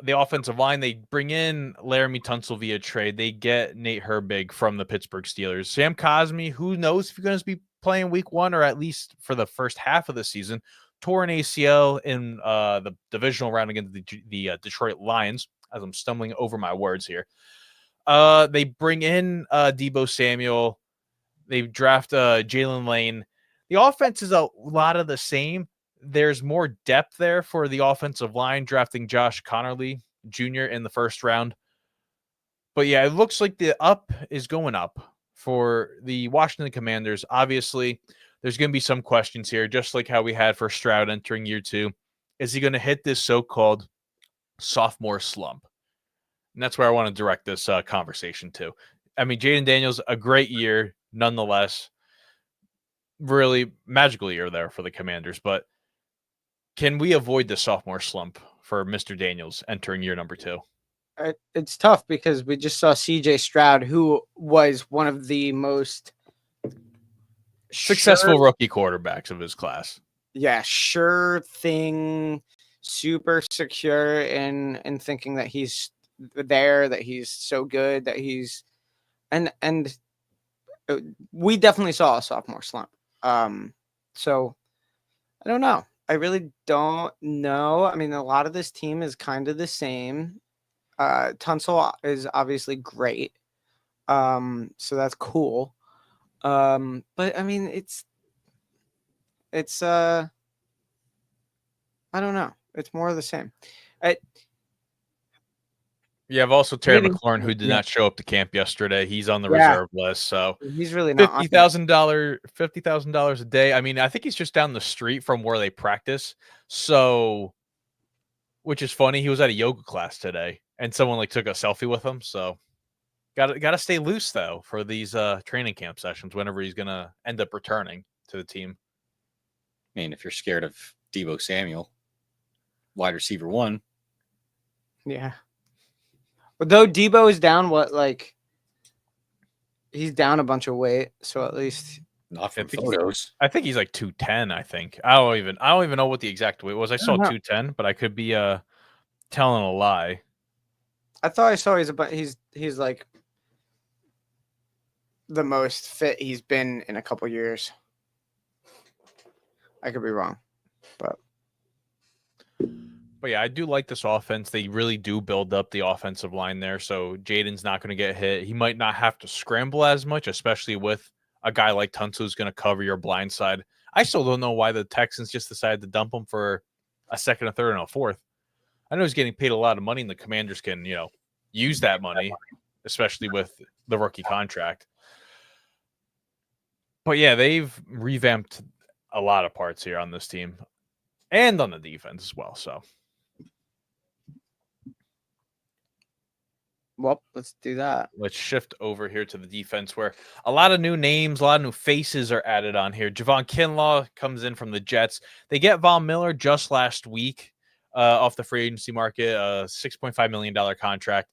Speaker 1: the offensive line. They bring in Laramie Tunsil via trade. They get Nate Herbig from the Pittsburgh Steelers. Sam Cosmi, who knows if he's going to be playing week 1 or at least for the first half of the season, tore an ACL in the divisional round against the Detroit Lions, as I'm stumbling over my words here. They bring in Deebo Samuel. They draft Jalen Lane. The offense is a lot of the same. There's more depth there for the offensive line, drafting Josh Connerly Jr. in the first round. But yeah, it looks like the up is going up for the Washington Commanders. Obviously, there's going to be some questions here, just like how we had for Stroud entering year 2. Is he going to hit this so-called sophomore slump? And that's where I want to direct this conversation to. I mean, Jayden Daniels, a great year, nonetheless. Really magical year there for the Commanders, but can we avoid the sophomore slump for Mr. Daniels entering year number 2?
Speaker 2: It's tough because we just saw C.J. Stroud, who was one of the most
Speaker 1: successful rookie quarterbacks of his class.
Speaker 2: Yeah, sure thing, super secure in thinking that he's there, that he's so good, that he's and we definitely saw a sophomore slump. So I don't know. I really don't know. I mean, a lot of this team is kind of the same. Tunsil is obviously great. So that's cool. But I mean, it's I don't know. It's more of the same.
Speaker 1: You have also Terry
Speaker 2: Maybe.
Speaker 1: McLaurin, who did
Speaker 2: Yeah.
Speaker 1: not show up to camp yesterday. He's on the
Speaker 2: Yeah.
Speaker 1: reserve list, so
Speaker 2: He's really not on there.
Speaker 1: $50,000 a day. I mean, I think he's just down the street from where they practice. So, which is funny. He was at a yoga class today, and someone like took a selfie with him. So, gotta stay loose though for these training camp sessions whenever he's gonna end up returning to the team.
Speaker 3: I mean, if you're scared of Deebo Samuel, wide receiver 1,
Speaker 2: Yeah. But though Debo is down, he's down a bunch of weight, so at least
Speaker 3: not from
Speaker 1: I think
Speaker 3: photos.
Speaker 1: I think he's like 210. I think I don't even know what the exact weight was. I saw
Speaker 2: know.
Speaker 1: 210, but I could be telling a lie.
Speaker 2: I thought I saw he's like the most fit he's been in a couple years. I could be wrong, but
Speaker 1: yeah, I do like this offense. They really do build up the offensive line there. So Jayden's not going to get hit. He might not have to scramble as much, especially with a guy like Tunsil who's going to cover your blind side. I still don't know why the Texans just decided to dump him for a second, a third, and a fourth. I know he's getting paid a lot of money, and the Commanders can, use that money, especially with the rookie contract. But yeah, they've revamped a lot of parts here on this team and on the defense as well. So,
Speaker 2: well, let's do that.
Speaker 1: let's shift over here to the defense where a lot of new names, a lot of new faces are added on here. Javon Kinlaw comes in from the Jets. They get Von Miller just last week off the free agency market, a $6.5 million contract.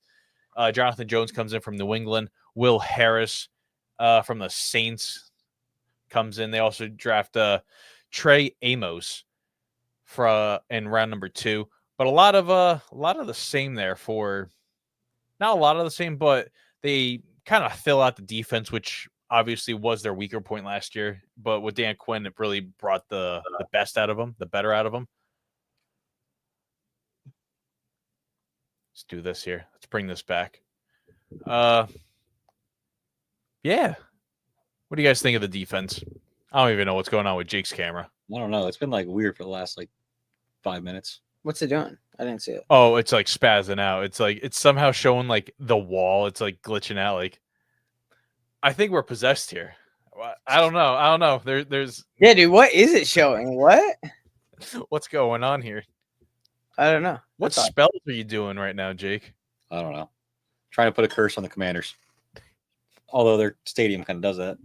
Speaker 1: Jonathan Jones comes in from New England. Will Harris from the Saints comes in. They also draft Trey Amos in round number 2. But a lot of the same there for not a lot of the same, but they kind of fill out the defense, which obviously was their weaker point last year. But with Dan Quinn, it really brought the best out of them, the better out of them. Let's do this here. Let's bring this back. Yeah. What do you guys think of the defense? I don't even know what's going on with Jake's camera.
Speaker 3: I don't know. It's been like weird for the last 5 minutes.
Speaker 2: What's it doing? I didn't see it.
Speaker 1: Oh, it's like spazzing out. It's like it's somehow showing like the wall. It's like glitching out. Like I think we're possessed here. I don't know. There's
Speaker 2: Yeah, dude. What is it showing? What?
Speaker 1: what's going on here?
Speaker 2: I don't know.
Speaker 1: What spells are you doing right now, Jake?
Speaker 3: I don't know. Trying to put a curse on the Commanders. Although their stadium kind of does that.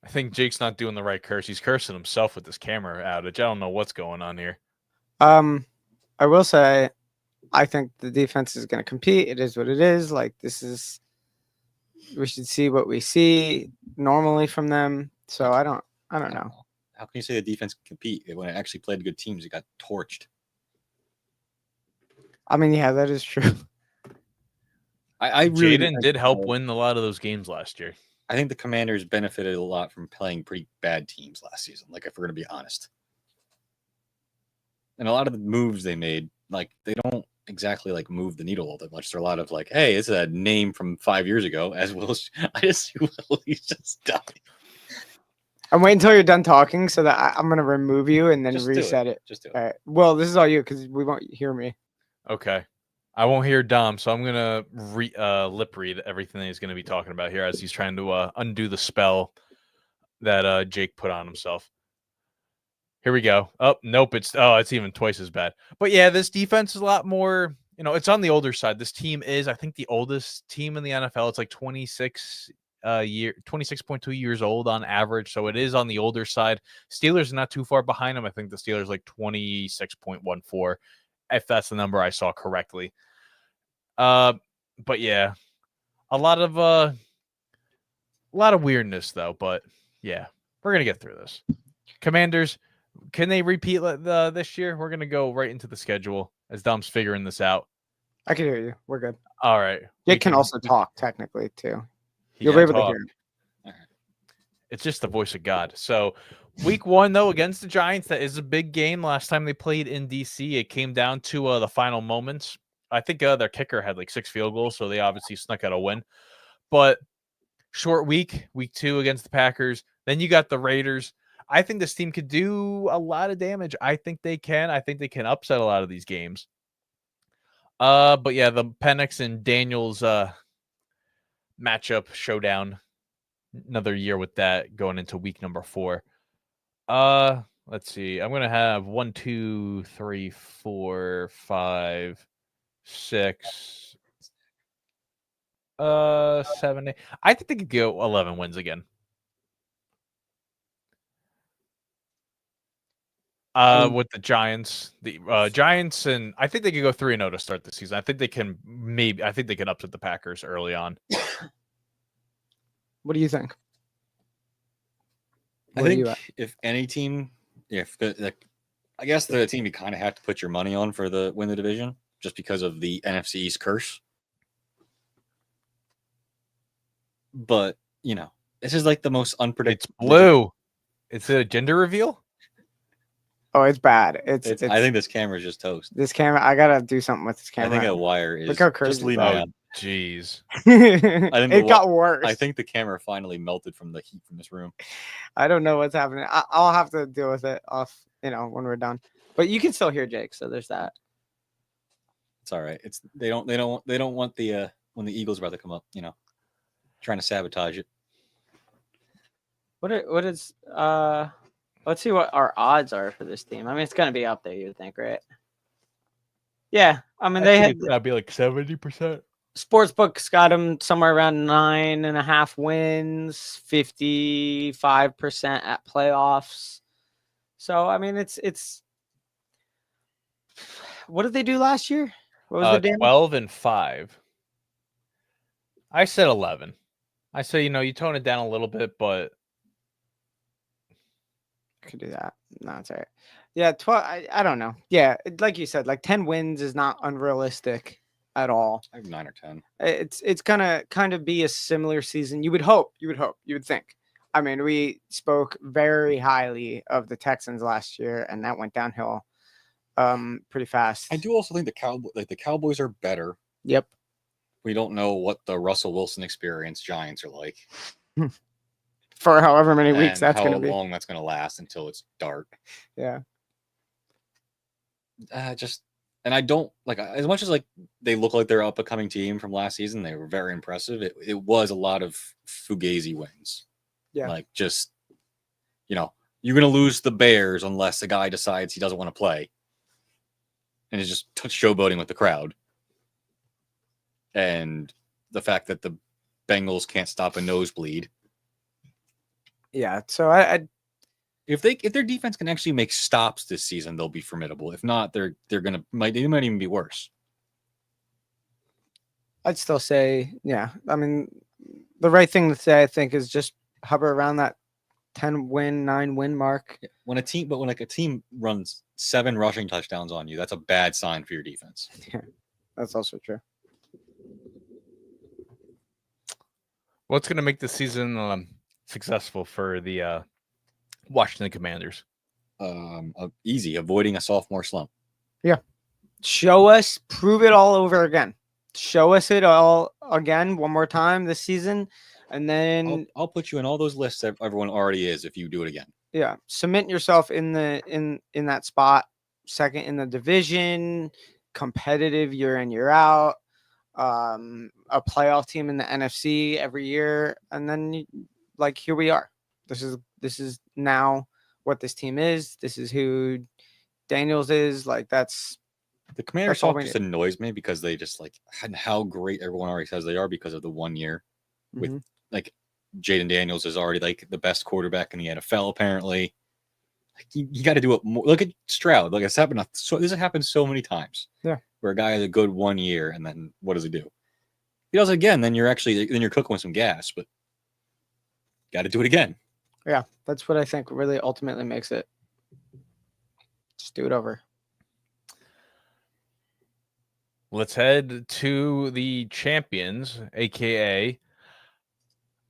Speaker 1: I think Jake's not doing the right curse. He's cursing himself with this camera outage. I don't know what's going on here.
Speaker 2: I will say, I think the defense is going to compete. It is what it is. We should see what we see normally from them. So I don't know.
Speaker 3: How can you say the defense can compete when it actually played good teams? It got torched.
Speaker 2: I mean, yeah, that is true.
Speaker 3: I really
Speaker 1: Jayden did help win a lot of those games last year.
Speaker 3: I think the Commanders benefited a lot from playing pretty bad teams last season. If we're going to be honest, and a lot of the moves they made, they don't exactly move the needle all that much. They're a lot of hey, it's a name from 5 years ago. As Will, I just see Willie's just dying.
Speaker 2: I'm waiting until you're done talking so that I'm going to remove you and then
Speaker 3: Just
Speaker 2: reset it.
Speaker 3: Just do it.
Speaker 2: All right. Well, this is all you because we won't hear me.
Speaker 1: Okay. I won't hear Dom, so I'm going to lip read everything that he's going to be talking about here as he's trying to undo the spell that Jake put on himself. Here we go. Oh, nope. It's even twice as bad. But yeah, this defense is a lot more, it's on the older side. This team is, I think, the oldest team in the NFL. It's 26.2 years old on average. So it is on the older side. Steelers are not too far behind them. I think the Steelers 26.14, if that's the number I saw correctly. But yeah, a lot of weirdness though. But yeah, we're gonna get through this. Commanders, can they repeat this year? We're gonna go right into the schedule as Dom's figuring this out.
Speaker 2: I can hear you. We're good.
Speaker 1: All right.
Speaker 2: Jake can also talk technically too.
Speaker 1: He
Speaker 2: You'll be
Speaker 1: can
Speaker 2: able to
Speaker 1: talk.
Speaker 2: hear him.
Speaker 1: It's just the voice of God. So week 1, though, against the Giants, that is a big game. Last time they played in D.C., it came down to the final moments. I think their kicker had 6 field goals, so they obviously snuck out a win. But short week 2 against the Packers. Then you got the Raiders. I think this team could do a lot of damage. I think they can. I think they can upset a lot of these games. But yeah, the Penix and Daniels matchup showdown. Another year with that going into week number 4. Let's see. I'm gonna have 1, 2, 3, 4, 5, 6, 7, 8. I think they could go 11 wins again. With the Giants, Giants, and I think they could go 3-0 to start the season. I think they can upset the Packers early on.
Speaker 2: What do you think?
Speaker 3: I
Speaker 2: Where are you
Speaker 3: think
Speaker 2: at?
Speaker 3: if any team, I guess the team you kind of have to put your money on for the win the division, just because of the NFC East curse. But this is like the most
Speaker 1: It's
Speaker 3: unpredictable.
Speaker 1: blue. It's a gender reveal.
Speaker 2: Oh, it's bad. It's
Speaker 3: I think this camera is just toast.
Speaker 2: this camera. I gotta do something with this
Speaker 3: I
Speaker 2: camera.
Speaker 3: think a wire is.
Speaker 2: Look how
Speaker 3: Just
Speaker 2: crazy.
Speaker 3: leave me
Speaker 1: Oh,
Speaker 3: out.
Speaker 1: jeez.
Speaker 2: It got worse.
Speaker 3: I think the camera finally melted from the heat from this room.
Speaker 2: I don't know what's happening. I'll have to deal with it off, when we're done. But you can still hear Jake, so there's that.
Speaker 3: It's all right. They don't want the when the Eagles are about to come up, trying to sabotage it.
Speaker 2: What is let's see what our odds are for this team. I mean, it's gonna be up there, you'd think, right? Yeah, I mean
Speaker 1: That'd be like 70%.
Speaker 2: Sportsbook's got them somewhere around 9.5 wins, 55% at playoffs. So I mean, it's. What did they do last year? What was the damage?
Speaker 1: 12-5. I said 11. I say you tone it down a little bit, but
Speaker 2: I could do that. No, it's all right. Yeah, 12. I don't know. Yeah, like you said, like 10 wins is not unrealistic at all.
Speaker 3: I have 9 or 10.
Speaker 2: It's gonna kind of be a similar season. You would hope. You would think. I mean, we spoke very highly of the Texans last year, and that went downhill pretty fast.
Speaker 3: I do also think the Cowboys are better.
Speaker 2: Yep.
Speaker 3: We don't know what the Russell Wilson experience Giants are like.
Speaker 2: For however many weeks that's
Speaker 3: how
Speaker 2: going to be.
Speaker 3: long that's going to last until it's dark.
Speaker 2: Yeah.
Speaker 3: And I don't as much as they look like they're an up-and-coming team from last season. They were very impressive. It was a lot of fugazi wins.
Speaker 2: Yeah.
Speaker 3: You're going to lose the Bears unless the guy decides he doesn't want to play, and is just showboating with the crowd. And the fact that the Bengals can't stop a nosebleed.
Speaker 2: Yeah. So I
Speaker 3: if their defense can actually make stops this season, they'll be formidable. If not, they might even be worse.
Speaker 2: I'd still say, yeah. I mean, the right thing to say, I think, is just hover around that 10-win, 9-win mark.
Speaker 3: Yeah. When a team runs 7 rushing touchdowns on you, that's a bad sign for your defense.
Speaker 2: Yeah, that's also true.
Speaker 1: what's going to make the season successful for the Washington Commanders?
Speaker 3: Easy, avoiding a sophomore slump.
Speaker 2: Yeah. Show us, prove it all over again. Show us it all again one more time this season, and then
Speaker 3: I'll put you in all those lists that everyone already is if you do it again.
Speaker 2: Yeah, cement yourself in that spot, second in the division, competitive year in, year out, a playoff team in the NFC every year, and then here we are. This is now what this team is. This is who Daniels is. That's
Speaker 3: the Commanders
Speaker 2: all
Speaker 3: talk just annoys me because they just and how great everyone already says they are because of the 1 year with Jayden Daniels is already the best quarterback in the NFL apparently. You got to do it more. Look at Stroud. This has happened so many times.
Speaker 2: Yeah,
Speaker 3: where a guy has a good 1 year and then what does he do? If he does it again, then you're cooking with some gas. But got to do it again.
Speaker 2: Yeah, that's what I think really ultimately makes it. Just do it over.
Speaker 1: Let's head to the champions, aka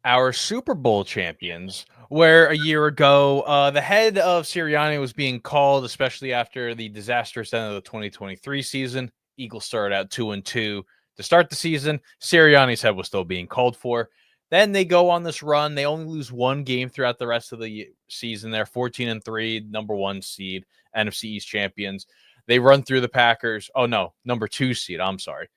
Speaker 1: our Super Bowl champions, where a year ago the head of Sirianni was being called, especially after the disastrous end of the 2023 season. Eagles started out 2-2 to start the season. Sirianni's head was still being called for. Then they go on this run. They only lose 1 game throughout the rest of the season. They're 14-3, number 1 seed, NFC East champions. They run through the Packers. Oh, no, number 2 seed. I'm sorry.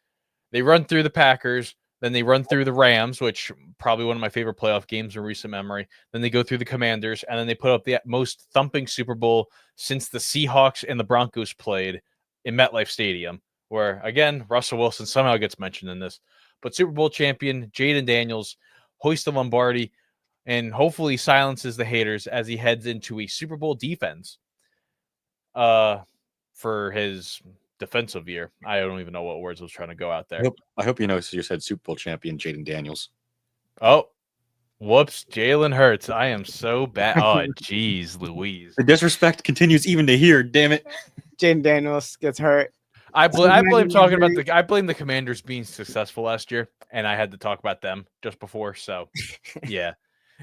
Speaker 1: They run through the Packers. Then they run through the Rams, which probably one of my favorite playoff games in recent memory. Then they go through the Commanders, and then they put up the most thumping Super Bowl since the Seahawks and the Broncos played in MetLife Stadium, where, again, Russell Wilson somehow gets mentioned in this. But Super Bowl champion Jayden Daniels hoists the Lombardi and hopefully silences the haters as he heads into a Super Bowl defense for his defensive year. I don't even know what words I was trying to go out there.
Speaker 3: I hope you noticed you said Super Bowl champion Jayden Daniels.
Speaker 1: Oh, whoops. Jalen Hurts. I am so bad. Oh, jeez, Louise.
Speaker 3: The disrespect continues even to here. Damn it.
Speaker 2: Jayden Daniels gets hurt.
Speaker 1: I blame talking about I blame the Commanders being successful last year, and I had to talk about them just before. So, yeah,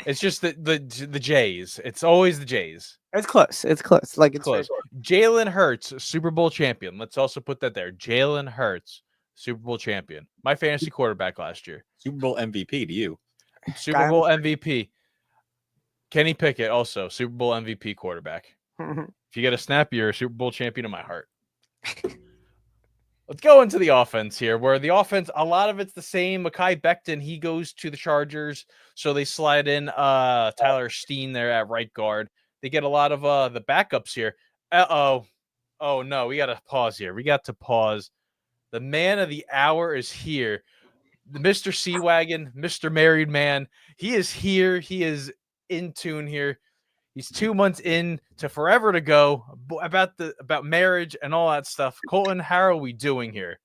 Speaker 1: it's just the Jays. It's always the Jays.
Speaker 2: It's close. It's close. Like it's
Speaker 1: Close. Jalen Hurts, Super Bowl champion. Let's also put that there. Jalen Hurts, Super Bowl champion. My fantasy quarterback last year.
Speaker 3: Super Bowl MVP to you.
Speaker 1: Super Bowl MVP. Kenny Pickett, also Super Bowl MVP quarterback.
Speaker 2: very-
Speaker 1: If you get a snap, you're a Super Bowl champion in my heart. Let's go into the offense here, where the offense, a lot of it's the same. Mekhi Becton, he goes to the Chargers, so they slide in Tyler Steen there at right guard. They get a lot of the backups here. Oh no, we got to pause here. We got to pause. The man of the hour is here. The Mr. Sea Wagon, Mr. Married Man. He is here. He is in tune here. He's 2 months in to forever to go about marriage and all that stuff. Colton, how are we doing here?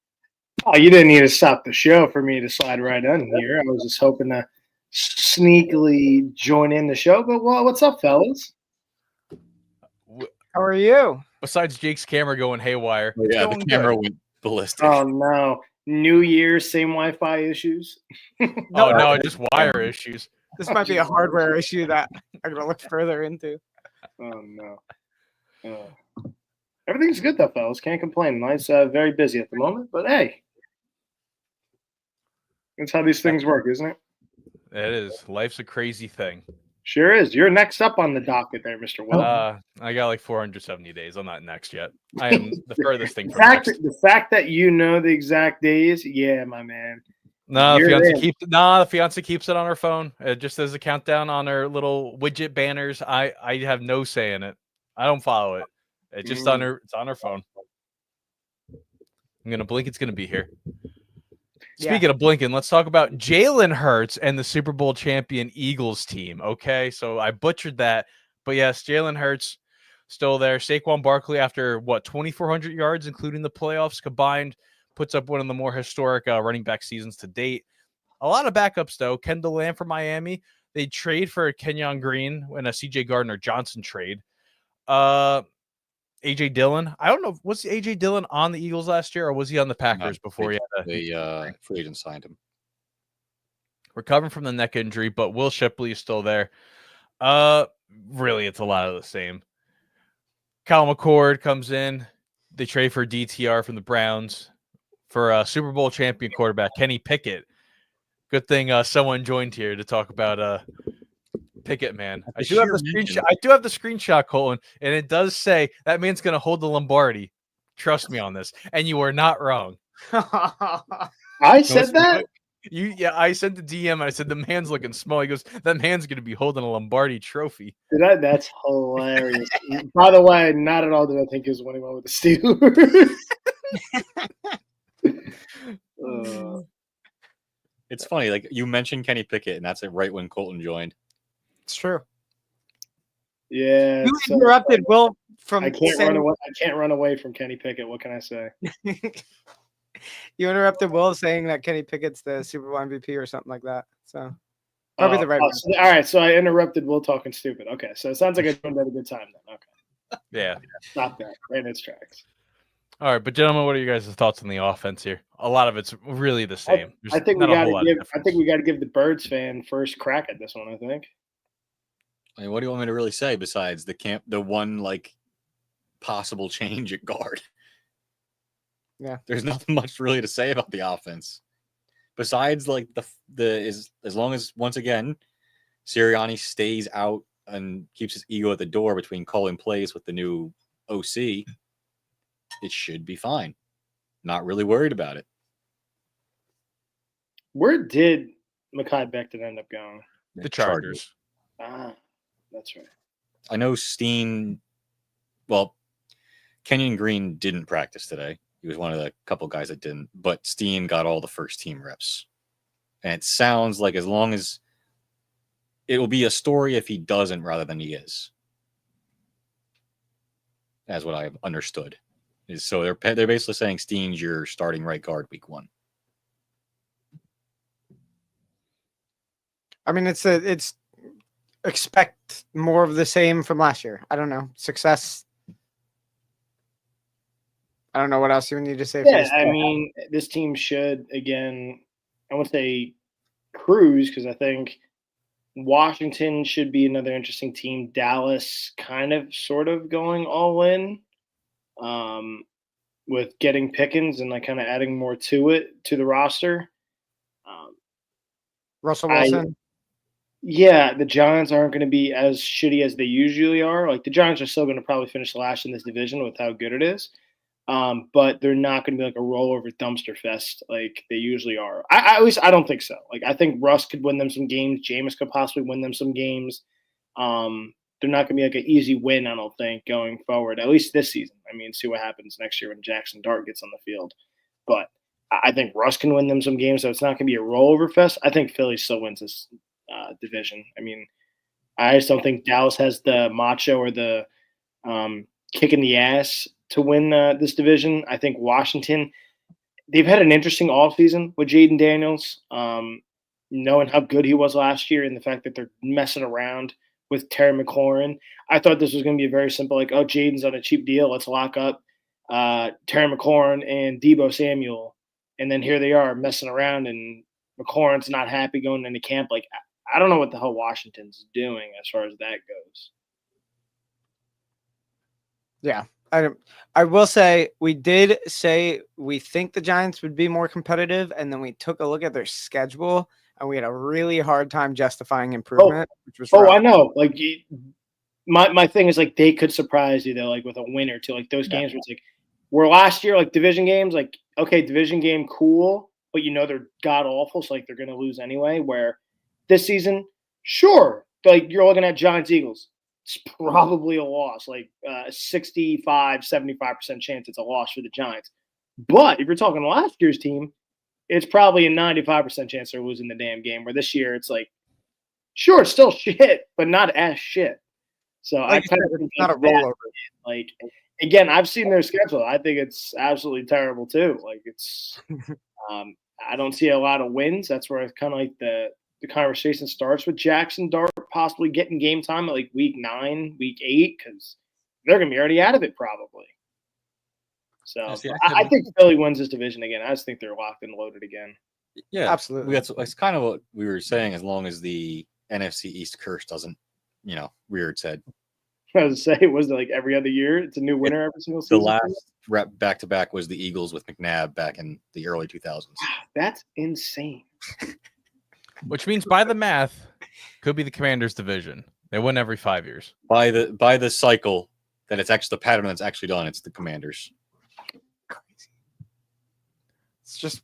Speaker 5: Oh, you didn't need to stop the show for me to slide right in here. I was just hoping to sneakily join in the show. But well, what's up, fellas?
Speaker 2: How are you?
Speaker 1: Besides Jake's camera going haywire.
Speaker 3: Oh,
Speaker 1: it's
Speaker 3: yeah,
Speaker 1: going
Speaker 3: the camera
Speaker 1: good.
Speaker 3: went ballistic.
Speaker 5: Oh no, New Year's, same Wi-Fi issues.
Speaker 1: No, just wire issues.
Speaker 2: This might be a hardware issue that I'm gonna look further into.
Speaker 5: Oh no. Everything's good though, fellas. Can't complain. Nice, very busy at the moment, but hey, that's how these things work, isn't it?
Speaker 1: It is. Life's a crazy thing.
Speaker 5: Sure is. You're next up on the docket there, Mr. Will.
Speaker 1: I got like 470 days. I'm not next yet. I am the furthest thing from
Speaker 5: fact,
Speaker 1: next.
Speaker 5: the fact that you know the exact days, yeah, my man.
Speaker 1: No,
Speaker 5: You're
Speaker 1: the fiance keeps it on her phone. It just says a countdown on her little widget banners. I have no say in it. I don't follow it. It's just on her. It's on her phone. I'm gonna blink. It's gonna be here.
Speaker 2: Yeah.
Speaker 1: Speaking of blinking, let's talk about Jalen Hurts and the Super Bowl champion Eagles team. Okay, so I butchered that, but yes, Jalen Hurts still there. Saquon Barkley, after 2,400 yards, including the playoffs combined, puts up one of the more historic running back seasons to date. A lot of backups though. Kendall Lamb from Miami. They trade for Kenyon Green in a CJ Gardner-Johnson trade. AJ Dillon. I don't know. Was AJ Dillon on the Eagles last year, or was he on the Packers before he had
Speaker 3: The free agent signed him.
Speaker 1: recovering from the neck injury? But Will Shipley is still there. Really, it's a lot of the same. Kyle McCord comes in. They trade for DTR from the Browns for a Super Bowl champion quarterback Kenny Pickett. Good thing someone joined here to talk about Pickett, man. I do have the screenshot, Colton, and it does say that man's going to hold the Lombardi. Trust me on this, and you are not wrong.
Speaker 5: I said that?
Speaker 1: I sent the DM and I said the man's looking small. He goes, that man's going to be holding a Lombardi trophy.
Speaker 5: That's hilarious. By the way, not at all did I think he was winning one with the Steelers.
Speaker 3: It's funny, like you mentioned Kenny Pickett, and that's it right when Colton joined.
Speaker 2: It's true.
Speaker 5: Yeah.
Speaker 2: You interrupted Will from
Speaker 5: I can't
Speaker 2: saying,
Speaker 5: run away. I can't run away from Kenny Pickett. What can I say?
Speaker 2: You interrupted Will saying that Kenny Pickett's the Super Bowl MVP or something like that. So probably the right one.
Speaker 5: All right, so I interrupted Will talking stupid. Okay, so it sounds like I joined at a good time then. Okay.
Speaker 1: Yeah.
Speaker 5: Stop that. Right in its tracks.
Speaker 1: All right, but gentlemen, what are you guys' thoughts on the offense here? A lot of it's really the same.
Speaker 5: I think we got to give the Birds fan first crack at this one. I think.
Speaker 3: I mean, what do you want me to really say besides the one like possible change at guard?
Speaker 2: Yeah,
Speaker 3: there's nothing much really to say about the offense besides like as long as once again Sirianni stays out and keeps his ego at the door between calling plays with the new OC. it should be fine. Not really worried about it.
Speaker 5: Where did Mekhi Becton end up going?
Speaker 1: The Chargers.
Speaker 5: Ah, that's right.
Speaker 3: I know Steen. Well, Kenyon Green didn't practice today. He was one of the couple guys that didn't. But Steen got all the first team reps. And it sounds like as long as it will be a story if he doesn't rather than he is. That's what I've understood. So they're basically saying Steen's your starting right guard week 1.
Speaker 2: I mean, it's expect more of the same from last year. I don't know. Success. I don't know what else you need to say.
Speaker 5: Yeah, I mean, this team should, again, I won't say cruise because I think Washington should be another interesting team. Dallas kind of sort of going all in with getting Pickens and like kind of adding more to the roster.
Speaker 2: Russell Wilson.
Speaker 5: Yeah, the Giants aren't going to be as shitty as they usually are. Like the Giants are still going to probably finish last in this division with how good it is. But they're not going to be like a rollover dumpster fest like they usually are. At least I don't think so. Like I think Russ could win them some games. Jameis could possibly win them some games. They're not going to be like an easy win, I don't think, going forward. At least this season. I mean, see what happens next year when Jackson Dart gets on the field. But I think Russ can win them some games, so it's not going to be a rollover fest. I think Philly still wins this division. I mean, I just don't think Dallas has the macho or the kick in the ass to win this division. I think Washington, they've had an interesting offseason with Jayden Daniels, knowing how good he was last year and the fact that they're messing around with Terry McLaurin. I thought this was going to be a very simple, like, oh, Jayden's on a cheap deal. Let's lock up Terry McLaurin and Deebo Samuel. And then here they are messing around and McLaurin's not happy going into camp. Like, I don't know what the hell Washington's doing as far as that goes.
Speaker 2: Yeah. I will say we did say we think the Giants would be more competitive, and then we took a look at their schedule, and we had a really hard time justifying improvement. Which was rough.
Speaker 5: I know. Like my thing is like they could surprise you though, like with a win or two. Like those games where it's like where last year, like division games, like okay, division game, cool, but you know they're god awful, so like they're gonna lose anyway. Where this season, sure, like you're looking at Giants Eagles. It's probably a loss, like 65, 75% chance it's a loss for the Giants. But if you're talking last year's team, it's probably a 95% chance they're losing the damn game. Where this year it's like, sure, it's still shit, but not as shit. So
Speaker 2: like
Speaker 5: I kind of think
Speaker 2: not a rollover.
Speaker 5: Like again, I've seen their schedule. I think it's absolutely terrible too. Like it's, I don't see a lot of wins. That's where it's kind of like the conversation starts with Jackson Dart possibly getting game time at like week 9, week 8, because they're going to be already out of it probably. So I think Philly wins this division again. I just think they're locked and loaded again.
Speaker 3: Yeah,
Speaker 2: absolutely.
Speaker 3: That's kind of what we were saying. As long as the NFC East curse doesn't, rear its head.
Speaker 5: I was to say, was it like every other year? It's a new winner every single season.
Speaker 3: The last rep back-to-back was the Eagles with McNabb back in the early 2000s.
Speaker 5: That's insane.
Speaker 1: Which means by the math, could be the Commanders division. They win every 5 years.
Speaker 3: By the cycle that it's actually the pattern that's actually done, it's the Commanders.
Speaker 2: Crazy. It's just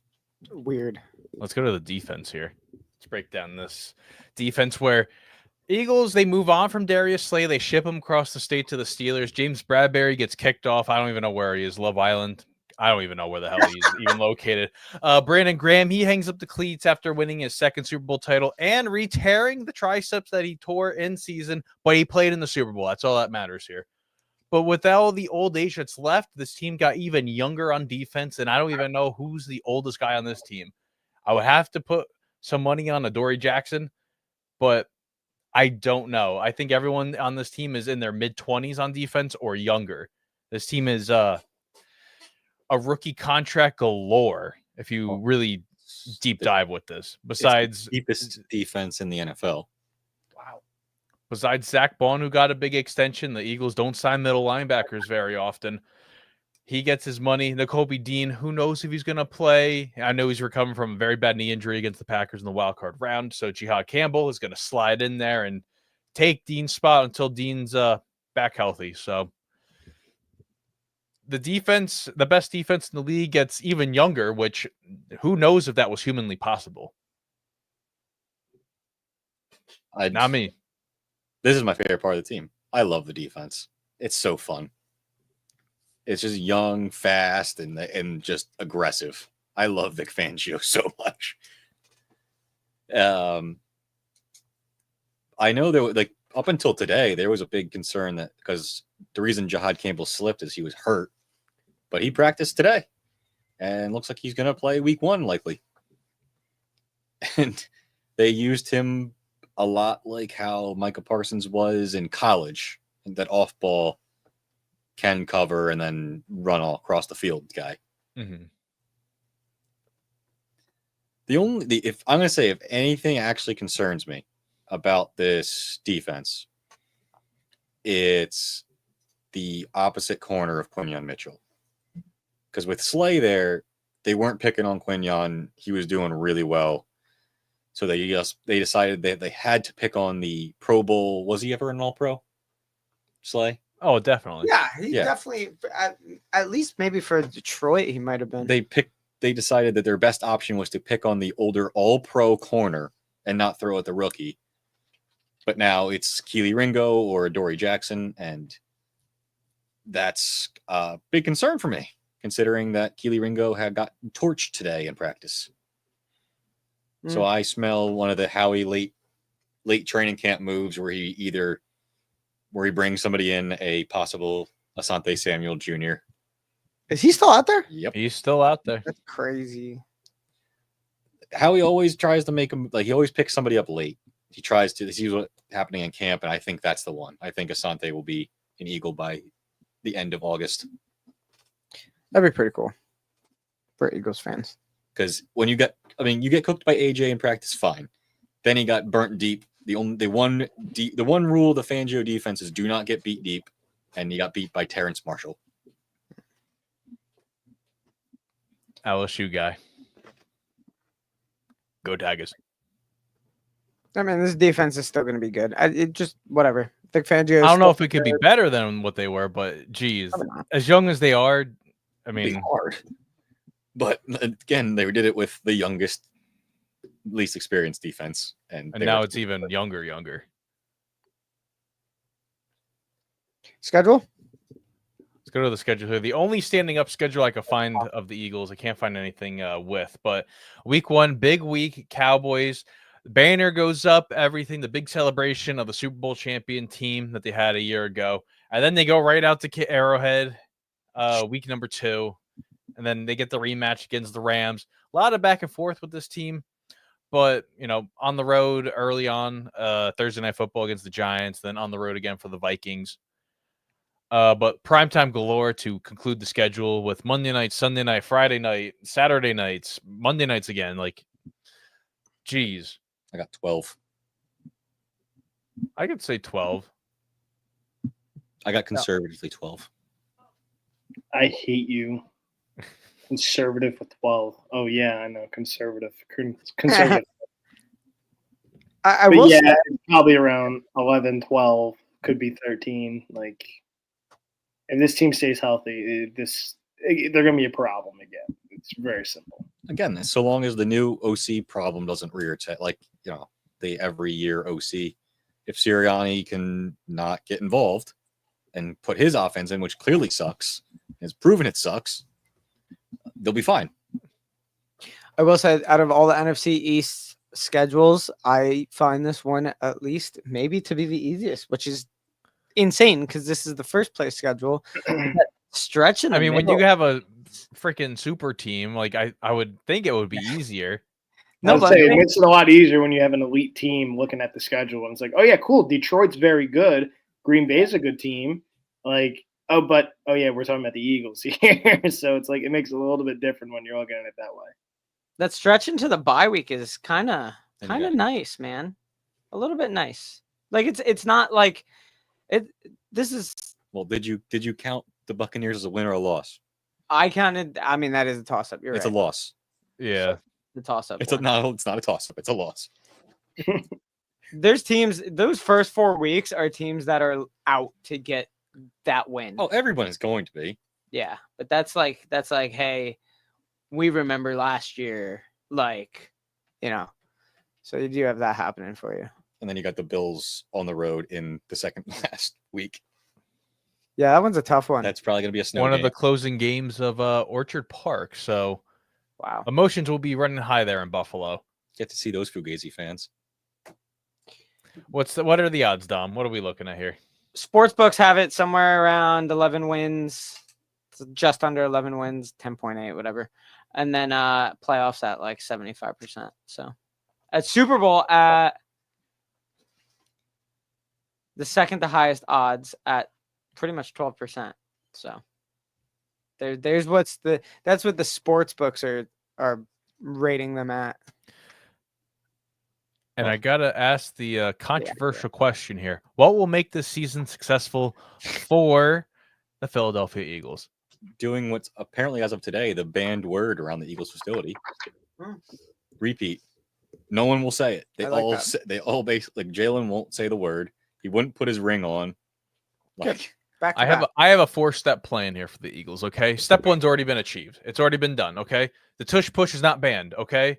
Speaker 2: weird.
Speaker 1: Let's go to the defense here. Let's break down this defense where Eagles, they move on from Darius Slay. They ship him across the state to the Steelers. James Bradbury gets kicked off. I don't even know where he is. Love Island. I don't even know where the hell he's even located. Brandon Graham, he hangs up the cleats after winning his second Super Bowl title and re-tearing the triceps that he tore in season, but he played in the Super Bowl. That's all that matters here. But with all the old age that's left, this team got even younger on defense, and I don't even know who's the oldest guy on this team. I would have to put some money on Adoree Jackson, but I don't know. I think everyone on this team is in their mid-20s on defense or younger. This team is a rookie contract galore if you really deep dive with this. Besides
Speaker 3: deepest defense in the NFL.
Speaker 1: Wow. Besides Zach Bond, who got a big extension, the Eagles don't sign middle linebackers very often. He gets his money. Nakobe Dean, who knows if he's going to play? I know he's recovering from a very bad knee injury against the Packers in the wild card round. So Jihad Campbell is going to slide in there and take Dean's spot until Dean's back healthy. So the defense, the best defense in the league, gets even younger, which who knows if that was humanly possible. Not me.
Speaker 3: This is my favorite part of the team. I love the defense. It's so fun. It's just young, fast, and just aggressive. I love Vic Fangio so much. I know there, like, up until today, there was a big concern that because the reason Jahad Campbell slipped is he was hurt, but he practiced today, and looks like he's going to play week 1 likely. And they used him a lot like how Micah Parsons was in college, and that off ball can cover and then run all across the field guy.
Speaker 1: Mm-hmm.
Speaker 3: If I'm going to say, if anything actually concerns me about this defense, it's the opposite corner of Quinyon Mitchell. Because with Slay there, they weren't picking on Quinyon. He was doing really well. So they decided that they had to pick on the Pro Bowl. Was he ever an All-Pro? Slay?
Speaker 1: Oh, definitely.
Speaker 2: Yeah, he definitely, at least maybe for Detroit, he might have been.
Speaker 3: They decided that their best option was to pick on the older All-Pro corner and not throw at the rookie. But now it's Keely Ringo or Dory Jackson, and that's a big concern for me, considering that Keely Ringo had got torched today in practice. So I smell one of the Howie late training camp moves where he brings somebody in, a possible Asante Samuel Jr.
Speaker 2: Is he still out there?
Speaker 3: Yep.
Speaker 1: He's still out there.
Speaker 2: That's crazy.
Speaker 3: Howie always tries to make him, like, he always picks somebody up late. He tries to see what's happening in camp, and I think that's the one. I think Asante will be an Eagle by the end of August.
Speaker 2: That'd be pretty cool for Eagles fans.
Speaker 3: Because when you get cooked by AJ in practice, fine. Then he got burnt deep. The one rule of the Fangio defense is do not get beat deep, and he got beat by Terrence Marshall.
Speaker 1: LSU guy. Go Tigers.
Speaker 2: I mean, this defense is still going to be good. It just whatever. Vic Fangio.
Speaker 1: I don't know if it could be better than what they were, but geez, as young as they are, I mean,
Speaker 3: hard. But again, they did it with the youngest, least experienced defense, and
Speaker 1: now it's even younger.
Speaker 2: Schedule?
Speaker 1: Let's go to the schedule here. The only standing up schedule I could find of the Eagles, I can't find anything with. But week 1, big week, Cowboys. The banner goes up, everything, the big celebration of the Super Bowl champion team that they had a year ago. And then they go right out to Arrowhead, week number 2. And then they get the rematch against the Rams. A lot of back and forth with this team. But, on the road early on, Thursday Night Football against the Giants, then on the road again for the Vikings. But primetime galore to conclude the schedule with Monday night, Sunday night, Friday night, Saturday nights, Monday nights again. Like, geez.
Speaker 3: I got 12.
Speaker 1: I could say 12.
Speaker 3: I got conservatively 12.
Speaker 5: I hate you. Conservative with 12. Oh, yeah, I know. Conservative. Conservative.
Speaker 2: I will say,
Speaker 5: it's probably around 11, 12. Could be 13. Like, if this team stays healthy, they're going to be a problem again. It's very simple.
Speaker 3: Again, so long as the new OC problem doesn't rear its head, like, the every year OC. If Sirianni can not get involved and put his offense in, which clearly sucks, has proven it sucks, they'll be fine.
Speaker 2: I will say, out of all the NFC East schedules, I find this one at least maybe to be the easiest, which is insane because this is the first place schedule. Stretching.
Speaker 1: I mean, when you have a freaking super team, like I would think it would be easier.
Speaker 5: No, but it makes it a lot easier when you have an elite team looking at the schedule and it's like, oh yeah, cool. Detroit's very good. Green Bay's a good team. Like, oh yeah, we're talking about the Eagles here. So it's like it makes it a little bit different when you're looking at it that way.
Speaker 2: That stretch into the bye week is kind of nice, man. A little bit nice. Like it's not like it. This is.
Speaker 3: Well, did you count the Buccaneers as a win or a loss?
Speaker 2: I counted. I mean, that is a toss up.
Speaker 3: It's a loss.
Speaker 1: Yeah,
Speaker 2: the toss up.
Speaker 3: It's not a toss up. It's a loss.
Speaker 2: There's teams. Those first 4 weeks are teams that are out to get that win.
Speaker 3: Oh, everyone is going to be.
Speaker 2: Yeah, but that's like, hey, we remember last year, like, so you do have that happening for you.
Speaker 3: And then you got the Bills on the road in the second last week.
Speaker 2: Yeah, that one's a tough one.
Speaker 3: That's probably going to be a snow
Speaker 1: One
Speaker 3: game.
Speaker 1: of the closing games of Orchard Park. So
Speaker 2: Wow.
Speaker 1: emotions will be running high there in Buffalo.
Speaker 3: Get to see those Fugazi fans.
Speaker 1: What are the odds, Dom? What are we looking at here?
Speaker 2: Sportsbooks have it somewhere around 11 wins, just under 11 wins, 10.8, whatever. And then playoffs at like 75%. So at Super Bowl at the second to highest odds at pretty much 12%. So there's that's what the sports books are rating them at.
Speaker 1: And I gotta ask the controversial question here: what will make this season successful for the Philadelphia Eagles?
Speaker 3: Doing what's apparently, as of today, the banned word around the Eagles facility. Repeat. No one will say it. They all basically, like, Jalen won't say the word. He wouldn't put his ring on. Like,
Speaker 2: Back to
Speaker 1: I
Speaker 2: back.
Speaker 1: have a 4-step plan here for the Eagles. Okay, step 1's already been achieved. It's already been done. Okay, the tush push is not banned. Okay,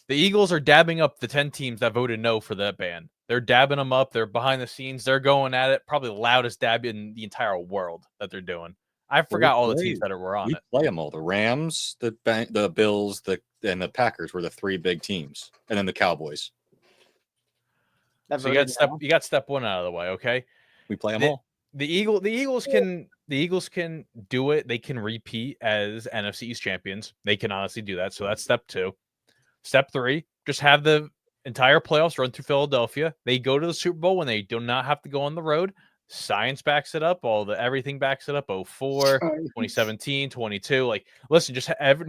Speaker 1: the Eagles are dabbing up the 10 teams that voted no for that ban. They're dabbing them up. They're behind the scenes. They're going at it. Probably the loudest dab in the entire world that they're doing. I forgot all the teams that were on
Speaker 3: we
Speaker 1: it.
Speaker 3: play them all. The Rams, the Bills, and the Packers were the 3 big teams, and then the Cowboys.
Speaker 2: That
Speaker 1: So you
Speaker 2: voted
Speaker 1: got step 1 out of the way. Okay,
Speaker 3: We play them all.
Speaker 1: the Eagles can do it. They can repeat as NFC East champions. They can honestly do that. So that's step 2. Step 3, just have the entire playoffs run through Philadelphia. They go to the Super Bowl when they do not have to go on the road. Science backs it up. Everything backs it up. 04, 2017, 22. Like, listen,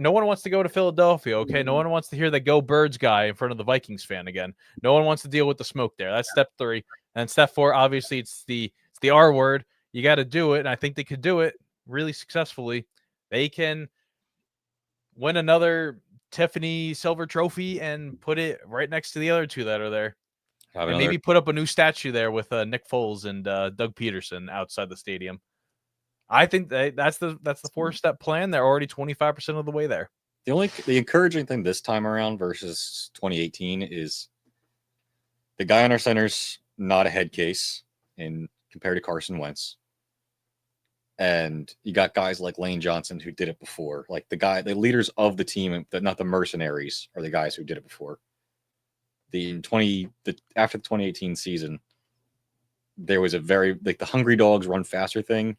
Speaker 1: no one wants to go to Philadelphia. Okay, no one wants to hear the "Go Birds" guy in front of the Vikings fan again. No one wants to deal with the smoke there. That's step 3. And step 4, obviously, it's the R word. You got to do it, and I think they could do it really successfully. They can win another Tiffany Silver Trophy and put it right next to the other 2 that are there. And maybe put up a new statue there with Nick Foles and Doug Peterson outside the stadium. I think that's the 4-step plan. They're already 25% of the way there.
Speaker 3: The encouraging thing this time around versus 2018 is the guy on our center's not a head case compared to Carson Wentz. And you got guys like Lane Johnson who did it before. Like the leaders of the team, not the mercenaries, are the guys who did it before. After the 2018 season, there was the hungry dogs run faster thing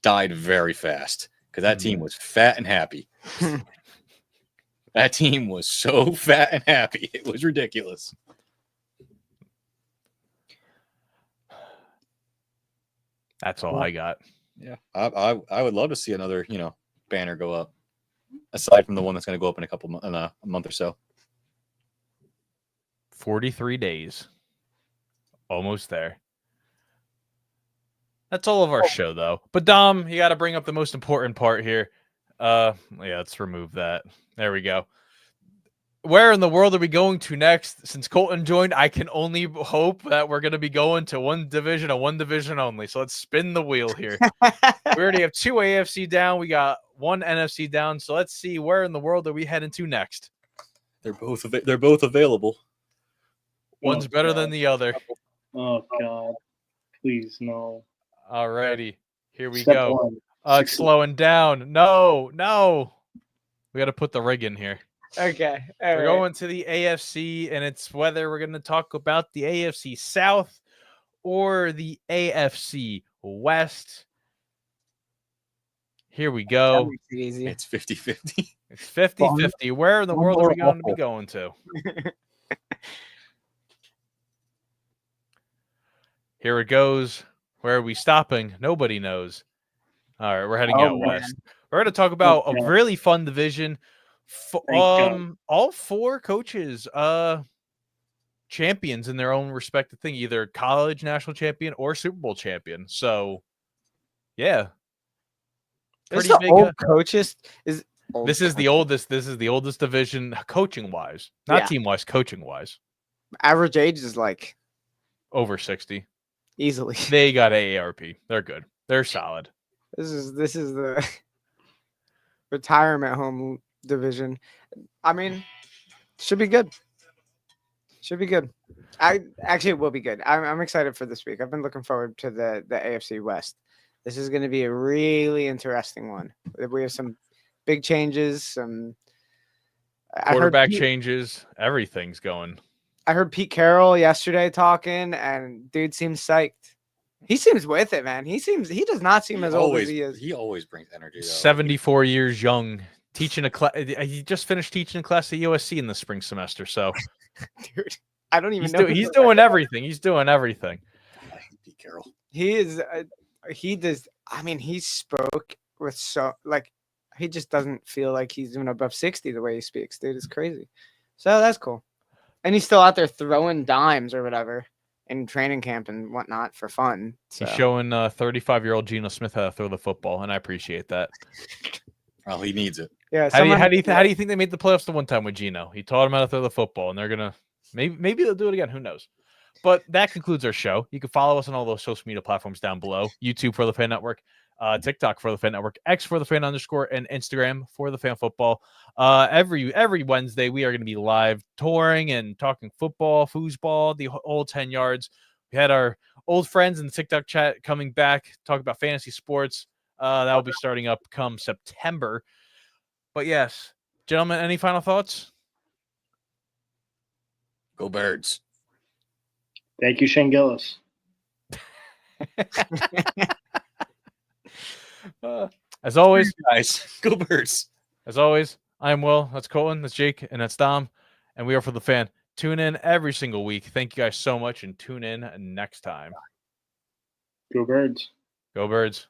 Speaker 3: died very fast because that team was fat and happy. That team was so fat and happy. It was ridiculous.
Speaker 1: That's all I got.
Speaker 3: Yeah. I would love to see another, banner go up aside from the one that's going to go up in a month or so.
Speaker 1: 43 days. Almost there. That's all of our show, though. But Dom, you got to bring up the most important part here. Let's remove that. There we go. Where in the world are we going to next? Since Colton joined, I can only hope that we're going to be going to one division and one division only. So let's spin the wheel here. We already have 2 AFC down. We got 1 NFC down. So let's see, where in the world are we heading to next?
Speaker 3: They're both available.
Speaker 1: One's better than the other.
Speaker 5: Oh, God. Please, no.
Speaker 1: All righty. Here we
Speaker 5: Step
Speaker 1: go.
Speaker 5: 1.
Speaker 1: It's slowing down. No. We got to put the rig in here.
Speaker 2: Okay.
Speaker 1: We're going to the AFC, and it's whether we're going to talk about the AFC South or the AFC West. Here we go.
Speaker 2: Easy.
Speaker 3: It's 50-50.
Speaker 1: It's 50-50. Where in the world are we going to be going to? Here it goes. Where are we stopping? Nobody knows. All right, we're heading out west. We're going to talk about a really fun division. All 4 coaches, champions in their own respective thing, either college national champion or Super Bowl champion. So, yeah,
Speaker 2: pretty big. Old coaches
Speaker 1: This is the oldest division coaching wise, not team wise, coaching wise.
Speaker 2: Average age is like
Speaker 1: over 60.
Speaker 2: Easily.
Speaker 1: They got AARP. They're good. They're solid.
Speaker 2: This is the retirement home division. I mean, should be good. Should be good. It will be good. I'm excited for this week. I've been looking forward to the AFC West. This is going to be a really interesting one. We have some big changes. Some
Speaker 1: Quarterback changes. Everything's going.
Speaker 2: I heard Pete Carroll yesterday talking, and dude seems psyched. He seems with it, man. He does not seem as old as he is.
Speaker 3: He always brings energy. Though.
Speaker 1: 74 years young. Teaching a class. He just finished teaching a class at USC in the spring semester. So,
Speaker 2: dude, I don't even know.
Speaker 1: He's doing everything. He's doing everything.
Speaker 3: I hate Pete Carroll.
Speaker 2: He is. He does. I mean, he spoke with he just doesn't feel like he's even above 60 the way he speaks, dude. It's crazy. So that's cool. And he's still out there throwing dimes or whatever in training camp and whatnot for fun. So.
Speaker 1: He's showing 35-year-old Geno Smith how to throw the football, and I appreciate that.
Speaker 3: Well, he needs it.
Speaker 2: Yeah.
Speaker 1: How do you think they made the playoffs the one time with Geno? He taught him how to throw the football, and they're gonna maybe they'll do it again. Who knows? But that concludes our show. You can follow us on all those social media platforms down below: YouTube for the Fan Network, TikTok for the Fan Network, X for the Fan _, and Instagram for the Fan Football. Every Wednesday we are going to be live touring and talking football, foosball, the whole 10 yards. We had our old friends in the TikTok chat coming back, talk about fantasy sports. That will be starting up come September. But yes, gentlemen, any final thoughts?
Speaker 3: Go Birds.
Speaker 5: Thank you, Shane Gillis.
Speaker 1: As always,
Speaker 3: guys, go Birds.
Speaker 1: As always, I'm Will. That's Colton. That's Jake. And that's Dom. And we are For the Fan. Tune in every single week. Thank you guys so much. And tune in next time.
Speaker 5: Go Birds.
Speaker 1: Go Birds.